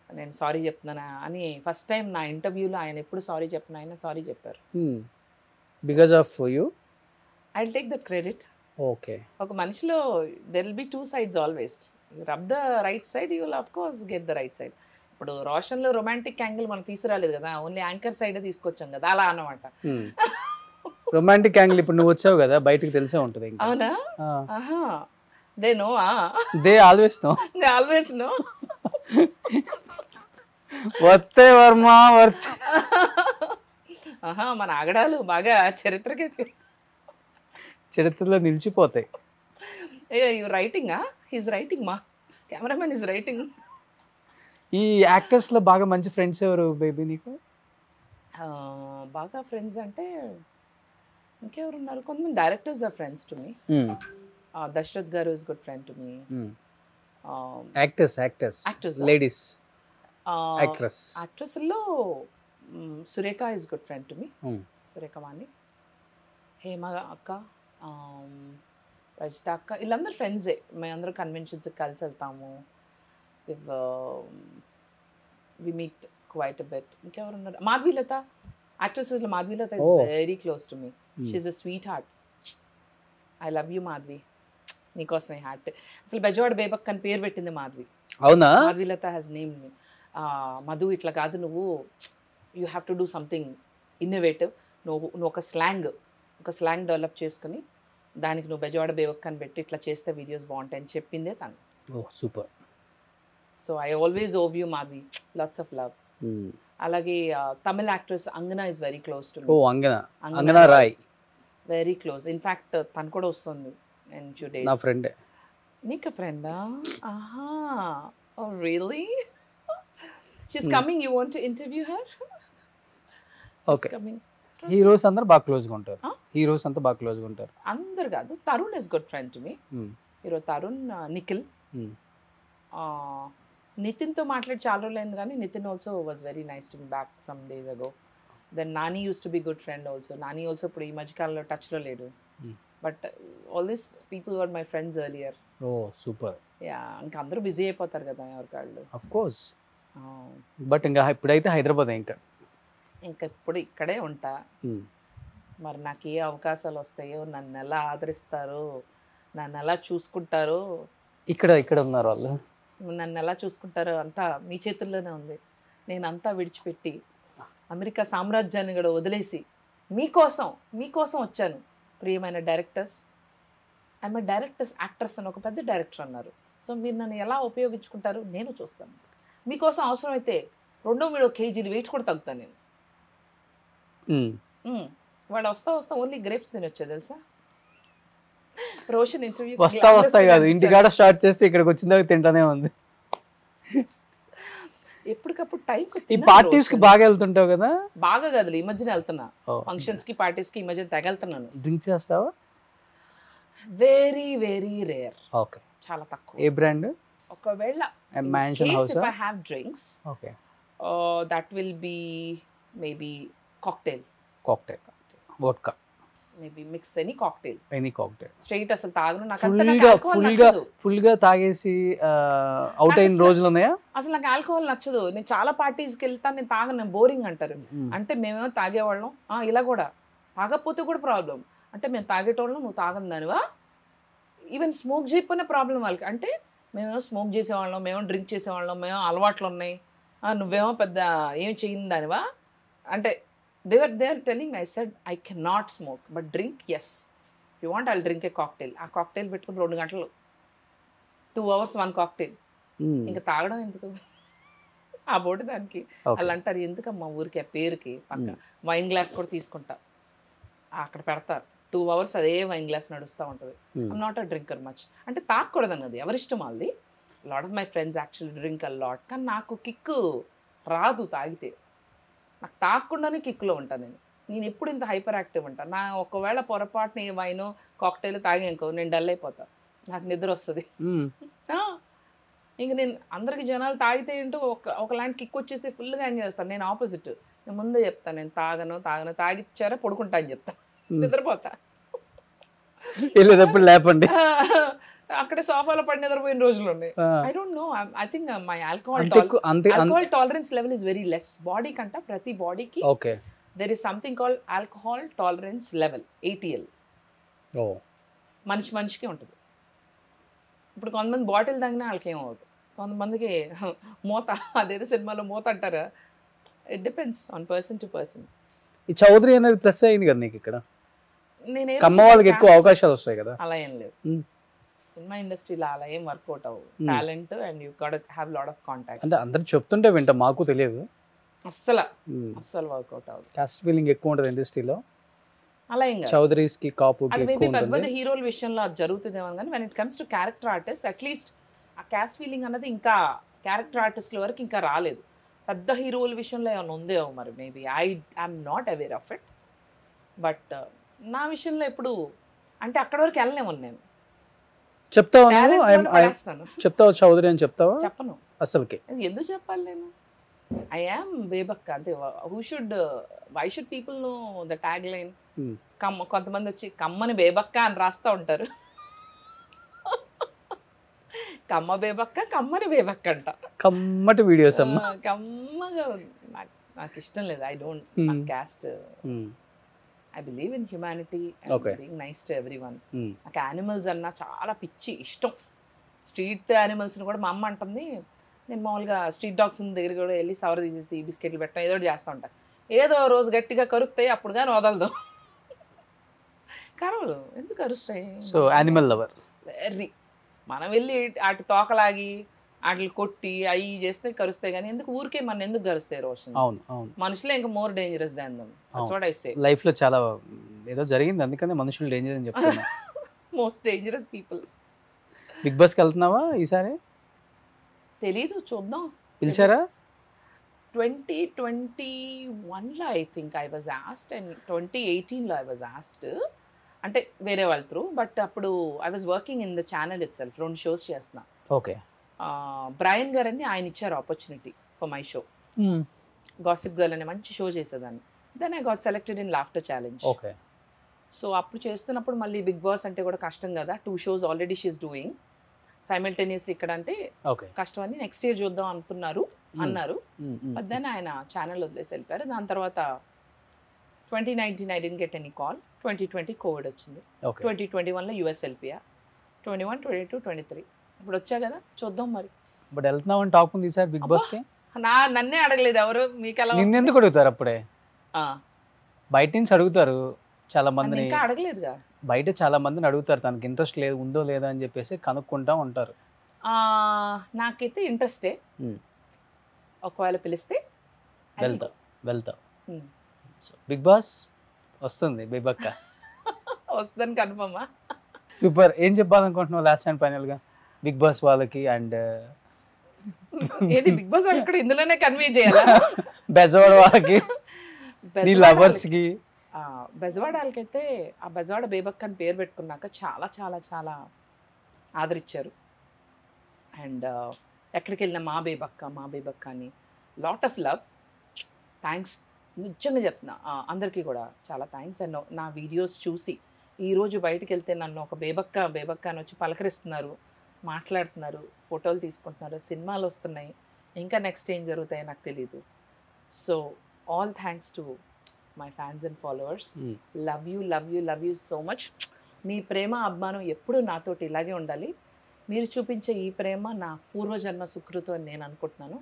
నేను సారీ చెప్తున్నానా అని ఫస్ట్ టైం నా ఇంటర్వ్యూలో ఆయన ఎప్పుడు సారీ చెప్పిన ఆయన సారీ చెప్పారు. Because of you? I will take the credit. Okay. ఒక మనిషిలో there will be 2 sides always. You rub the right side, you will of course get the right side. ఇప్పుడు రోషన్లో రొమాంటిక్ యాంగిల్ మనం తీసుకురాలేదు కదా, only anchor side తీసుకొచ్చాం కదా, అలా అన్నమాట. రొమాంటిక్ యాంగిల్ ఇప్పుడు నువ్వు వచ్చావు కదా, బయటకు తెలిసే ఉంటుంది. అవునా? They know, they always know, they always know. వర్తే వర్మ వర్త్. మన ఆగడాలు బాగా చరిత్రలో నిలిచిపోతాయి. యూ రైటింగా? హీస్ రైటింగ్, మా కెమెరామెన్ ఈజ్ రైటింగ్. ఈ యాక్టర్స్ లో బాగా మంచి ఫ్రెండ్స్ ఎవరు బేబీ నీకు? బాగా ఫ్రెండ్స్ అంటే ఇంకెవరు ఉన్నారు, కొంతమంది directors are friends to me. Dasarath garu is good friend to me. Actors ladies యాక్ట్రెస్లో Surekha is good friend to me. Surekha Vani, Hema అక్క, రజిత అక్క, వీళ్ళందరూ ఫ్రెండ్సే. మేమందరూ కన్వెన్షన్స్కి కలిసి వెళ్తాము. We meet quite a bit. ఇంకెవరు ఉన్నారు? మాధవీలత, యాక్ట్రెసెస్లో Madhavilatha is very close to me. She is a sweet heart. I love you Madhavi, నీకోసమే హార్ట్. అసలు బెజవాడ బేబక్ అని పేరు పెట్టింది మాధవి. అవునా? మాధవీలత హ్యాస్ నేమ్ మీ. మధు ఇట్లా కాదు, నువ్వు you have to do something innovative. నువ్వు ఒక స్లాంగ్ డెవలప్ చేసుకుని దానికి నువ్వు బెజవాడ బేబక్ అని పెట్టి ఇట్లా చేస్తే వీడియోస్ బాగుంటాయని చెప్పిందే తను. Super. So I always owe you Madhavi, lots of love. అలాగే తమిళ actress Angana is very close to me. Angana Roy very close. In fact తను కూడా వస్తుంది in few days. నా ఫ్రెండ్. నీకు ఫ్రెండా? ఆహా, oh really? She's coming. You want to interview her? Okay. Heroes అందరూ బాగా క్లోజ్ గా ఉంటారు. హీరోస్ అంతా బాగా క్లోజ్ గా ఉంటారు. అందరు కాదు, Tarun is good friend to me. Hero Tarun, Nikhil, Nithin తో మాట్లాడి చాలా రోజులు అయింది, కానీ Nithin also was very nice to me back some days ago. Then Nani used to be good friend also. Nani also ఇప్పుడు ఈ మధ్యకాలంలో టచ్ లో లేడు. But all these people were my friends earlier. Oh super. Yeah, ఇంకా అందరూ బిజీ అయిపోతారు కదా ఎవరికాళ్ళు. Of course. But ఇంకా ఇప్పుడైతే హైదరాబాద్ ఇంకా ఇప్పుడు ఇక్కడే ఉంటా. మరి నాకు ఏ అవకాశాలు వస్తాయో, నన్ను ఎలా ఆదరిస్తారో, నన్ను ఎలా చూసుకుంటారో. ఇక్కడ ఉన్నారు వాళ్ళు, నన్ను ఎలా చూసుకుంటారో అంతా మీ చేతుల్లోనే ఉంది. నేను అంతా విడిచిపెట్టి అమెరికా సామ్రాజ్యాన్ని కూడా వదిలేసి మీకోసం వచ్చాను. ప్రియమైన డైరెక్టర్స్, ఐఎమ్ యాక్టర్స్ అని ఒక పెద్ద డైరెక్టర్ అన్నారు. సో మీరు నన్ను ఎలా ఉపయోగించుకుంటారు నేను చూస్తాను. మీకోసం అవసరమైతే 2-3 kgs వెయిట్ కూడా తగ్గుతాను నేను. వాడు వస్తా ఓన్లీ గ్రేప్స్ తినొచ్చా తెలుసా? రోషన్ ఇంటర్వ్యూ వస్తా కాదు, ఇంటికాడ స్టార్ట్ చేసి ఇక్కడికి వచ్చిన దాకా తింటానే ఉంది. ఎప్పటికప్పుడు టైం. ఈ పార్టీస్ కి బాగా వెళ్తుంటావు కదా? బాగా కాదు, ఈ మధ్యన వెళ్తున్నా ఫంక్షన్స్ కి, పార్టీస్ కి ఈ మధ్య తగలుతున్నాను. డ్రింక్ చేస్తావా? Very very rare. ఓకే, చాలా తక్కువ. ఏ బ్రాండ్? ఒకవేళ if I have drinks, okay, that will be maybe cocktail, vodka, maybe mix any cocktail. Straight అసలు తాగను. నాకు ఫుల్ గా తాగేసి అవుట్ అయిన రోజులు ఉన్నాయా? అసలు నాకు ఆల్కహాల్ నచ్చదు. నేను చాలా పార్టీస్కి వెళ్తాను, నేను తాగను, బోరింగ్ అంటారు. అంటే మేమేమో తాగేవాళ్ళం, ఇలా కూడా తాగకపోతే కూడా ప్రాబ్లం. అంటే మేము తాగేటోళ్ళం, నువ్వు తాగని దానివా? ఈవెన్ స్మోక్ చేయకపోయినా ప్రాబ్లం వాళ్ళకి. అంటే మేమేమో స్మోక్ చేసేవాళ్ళం, మేము డ్రింక్ చేసేవాళ్ళం, మేము అలవాట్లు ఉన్నాయి, నువ్వేమో పెద్ద ఏం చేయని దానివా అంటే they are telling me. I said I cannot smoke but drink, yes, if you want I'll drink a cocktail. ఆ కాక్టైల్ పెట్టుకుని 2 గంటలు, 2 hours 1 cocktail. ఇంకా తాగడం ఎందుకు ఆ బోటి దానికి? వాళ్ళు అంటారు ఎందుకమ్మా ఊరికి ఆ పేరుకి. పక్క వైన్ గ్లాస్ కూడా తీసుకుంటా, అక్కడ పెడతారు 2 hours అదే వైన్ గ్లాస్ నడుస్తూ ఉంటుంది. I'm not a drinker much. అంటే తాగకూడదు అన్నది ఎవరిష్టం వాళ్ళది. Lot of my friends actually drink a lot, కానీ నాకు కిక్కు రాదు తాగితే. నాకు తాగకుండానే కిక్లో ఉంటాను నేను ఎప్పుడు ఇంత హైపర్ యాక్టివ్ ఉంటాను. నా ఒకవేళ పొరపాటున ఏ వైనో కాక్టైల్ తాగానుకో నేను డల్ అయిపోతాను, నాకు నిద్ర వస్తుంది. ఇంక నేను అందరికి జనాలు తాగితే ఏంటో ఒకలాంటి కిక్ వచ్చేసి ఫుల్గా ఎంజాయ్ చేస్తాను. నేను ఆపోజిట్, నేను ముందే చెప్తాను నేను తాగను తాగిచ్చారా పడుకుంటా అని చెప్తాను, నిద్రపోతా. వెళ్ళేటప్పుడు లేపండి. అక్కడే సోఫాలో పడి నిద్రపోయిన రోజులు ఉన్నాయి. I don't know, I think my alcohol tolerance level is very less. Body కంట ప్రతి బాడీకి there is something called alcohol tolerance level, ATL. మనిషికి ఉంటుంది. ఇప్పుడు కొంతమంది బాటిల్ తాగినా వాళ్ళకి ఏమవుతుంది, కొంతమందికి మూత, అదేదో సినిమాలో మూత అంటారా. It depends on person to person. ఈ చౌదరి అనేది ప్లస్ అయింది కదా నీకు ఇక్కడ, కమ్మ వాళ్ళకి ఎక్కువ అవకాశాలు వస్తాయి కదా. అలా ఏం లేదు సినిమా ఇండస్ట్రీలో, అలా ఏం వర్కౌట్ అవ్వదు. Talent and you got have lot of contacts. అంటే అందరు చెప్తుంటే వింటా, మాకు తెలియదు. అస్సలు వర్కౌట్ అవ్వదు. కాస్ట్ ఫీలింగ్ ఎక్కువ ఉంటుంది ఇండస్ట్రీలో. అలా ఏం చౌదరీస్ కి కాపు పెద్ద హీరోల విషయంలో అది జరుగుతుందేమో కానీ when it comes to character artist at least ఆ క్యాస్ట్ ఫీలింగ్ అన్నది ఇంకా క్యారెక్టర్ ఆర్టిస్ట్ల వరకు ఇంకా రాలేదు. పెద్ద హీరోల విషయంలో ఏమైనా ఉందేమో మరి, maybe I'm not aware of it. But నా విషయంలో ఎప్పుడు అంటే అక్కడ వరకు వెళ్ళలేము. నేను చెప్తావు చౌదరి అని చెప్తావా? చెప్పను అసలుకి. ఎందుకు చెప్పాలి నేను? I am బేబక్క అంతే. Why should people know the tag line? కొంతమంది వచ్చి కమ్మని బేబక్క అని రాస్తూ ఉంటారు. కమ్మ బేబక్క, కమ్మని బేబక్క అంట. కమ్మటి వీడియోస్ అమ్మ, కమ్మగా. నాకు ఇష్టం లేదు. I don't caste. I believe in humanity and being nice to everyone. నాకు యానిమల్స్ అన్నా చాలా పిచ్చి ఇష్టం. స్ట్రీట్ యానిమల్స్ని కూడా మా అమ్మ అంటుంది. నేను మామూలుగా స్ట్రీట్ డాగ్స్ దగ్గర కూడా వెళ్ళి సవర తీసేసి బిస్కెట్లు పెట్టడం ఏదో ఒకటి చేస్తూ ఉంటాను. ఏదో రోజు గట్టిగా కరుస్తాయి, అప్పుడు కానీ వదలదు. కరవలు ఎందుకు కరుస్తాయి? So animal lover. వెర్రీ. మనం వెళ్ళి అటు తోకలాగి వాటిని కొట్టి అవి చేస్తే కరుస్తాయి, కానీ ఎందుకు ఊరికే మన ఎందుకు కరుస్తాయి రోషన్? అవును అవును. మనుషులే ఇంకా more dangerous than them. That's what I say. Life లో చాలా ఏదో జరిగింది, అందుకనే మనుషులు డేంజర్ అని చెప్తున్నా. Most dangerous people. బిగ్ బాస్కి వెళ్తున్నావా ఈసారి? తెలీదు, చూద్దాం. పిలిచారా? 2021లో I think I was asked and 2018లో ఐ వాజ్ ఆస్డ్. అంటే వేరే వాళ్ళ త్రూ. బట్ అప్పుడు I was working in the channel itself. 2 shows చేస్తున్నా. ఓకే. బ్రయన్ గారని ఆయన ఇచ్చారు opportunity for my show. Gossip girl అనే మంచి షో చేసేదాన్ని. Then I got selected in laughter challenge. Okay. So అప్పుడు చేస్తున్నప్పుడు మళ్ళీ బిగ్ బాస్ అంటే కూడా కష్టం కదా. 2 shows already she's doing simultaneously ఇక్కడ అంటే కష్టం అని నెక్స్ట్ ఇయర్ చూద్దాం అన్నారు. బట్ దెన్ ఆయన ఛానల్ వదిలేసి వెళ్ళిపోయారు. దాని తర్వాత 2019 I didn't get any call. 2020 Covid వచ్చింది. 2021లో యూఎస్ వెళ్ళిపోయా. 21, 22, 23 ఇప్పుడు వచ్చా కదా, చూద్దాం మరి. బట్ వెళ్తున్నావు అని టాక్ ఉంది ఈసారి బిగ్ బాస్ కి. నన్నే అడగలేదు ఎవరు. మీకు ఎలా? నిన్నెందుకు అడుగుతారు? అప్పుడే బయట నుంచి అడుగుతారు చాలా మందిని. ఇంకా అడగలేదుగా. బయట చాలా మందిని అడుగుతారు, తనకి ఇంట్రెస్ట్ లేదు ఉందో లేదా అని చెప్పేసి కనుక్కుంటా ఉంటారు. నాకైతే ఇంట్రెస్టే. ఒకవేళ పిలిస్తే వెళ్తా. బిగ్ బాస్ వస్తుంది బేబక్క. వస్తుందని కన్ఫర్మా? సూపర్. ఏం చెప్పాలనుకుంటున్నావు లాస్ట్ అండ్ ఫైనల్ గా బిగ్ బాస్ వాళ్ళకి? అండ్ ఏది బిగ్ బాస్ వాళ్ళకి ఇందులోనే కన్వే చేయాలా? బెజవాడ వాళ్ళకి, నీ లవర్స్ కి. బెజవాడ వాళ్ళకైతే ఆ బెజవాడ బేబక్క అని పేరు పెట్టుకున్నాక చాలా చాలా చాలా ఆదరించారు. అండ్ ఎక్కడికి వెళ్ళినా మా బేబక్క అని లాట్ ఆఫ్ లవ్. థ్యాంక్స్, నిజంగా చెప్తున్నా అందరికీ కూడా చాలా థ్యాంక్స్. అండ్ నా వీడియోస్ చూసి ఈరోజు బయటకు వెళ్తే నన్ను ఒక బేబక్క అని వచ్చి పలకరిస్తున్నారు, మాట్లాడుతున్నారు, ఫోటోలు తీసుకుంటున్నారు, సినిమాలు వస్తున్నాయి. ఇంకా నెక్స్ట్ ఏం జరుగుతాయో నాకు తెలీదు. So all thanks to my fans and followers. Love you so much. మీ ప్రేమ అభిమానం ఎప్పుడూ నాతోటి ఇలాగే ఉండాలి. మీరు చూపించే ఈ ప్రేమ నా పూర్వజన్మ సుకృతం అని నేను అనుకుంటున్నాను.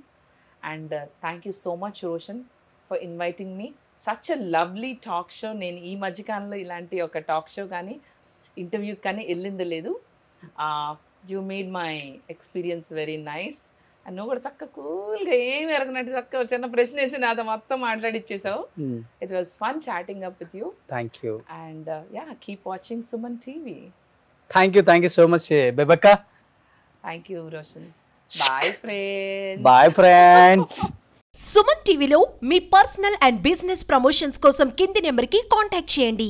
And thank you so much Roshan for inviting me such a lovely talk show. నేను ఈ మధ్యకాలంలో ఇలాంటి ఒక టాక్ షో కానీ ఇంటర్వ్యూ కానీ వెళ్ళింది లేదు. You made my experience very nice. And నువ్వు కూడా చక్కగా కూల్గా ఏమి ఎరగనట్టు చక్కగా చిన్న ప్రశ్న వేసి నాతో మొత్తం మాట్లాడిచ్చేసావు. It was fun chatting up with you. Thank you. And keep watching Suman TV. Thank you so much Bebakka. Thank you Roshan. Bye friends. Bye friends. Suman టీవీలో మీ పర్సనల్ అండ్ బిజినెస్ ప్రమోషన్స్ కోసం కింది నెంబర్కి కాంటాక్ట్ చేయండి.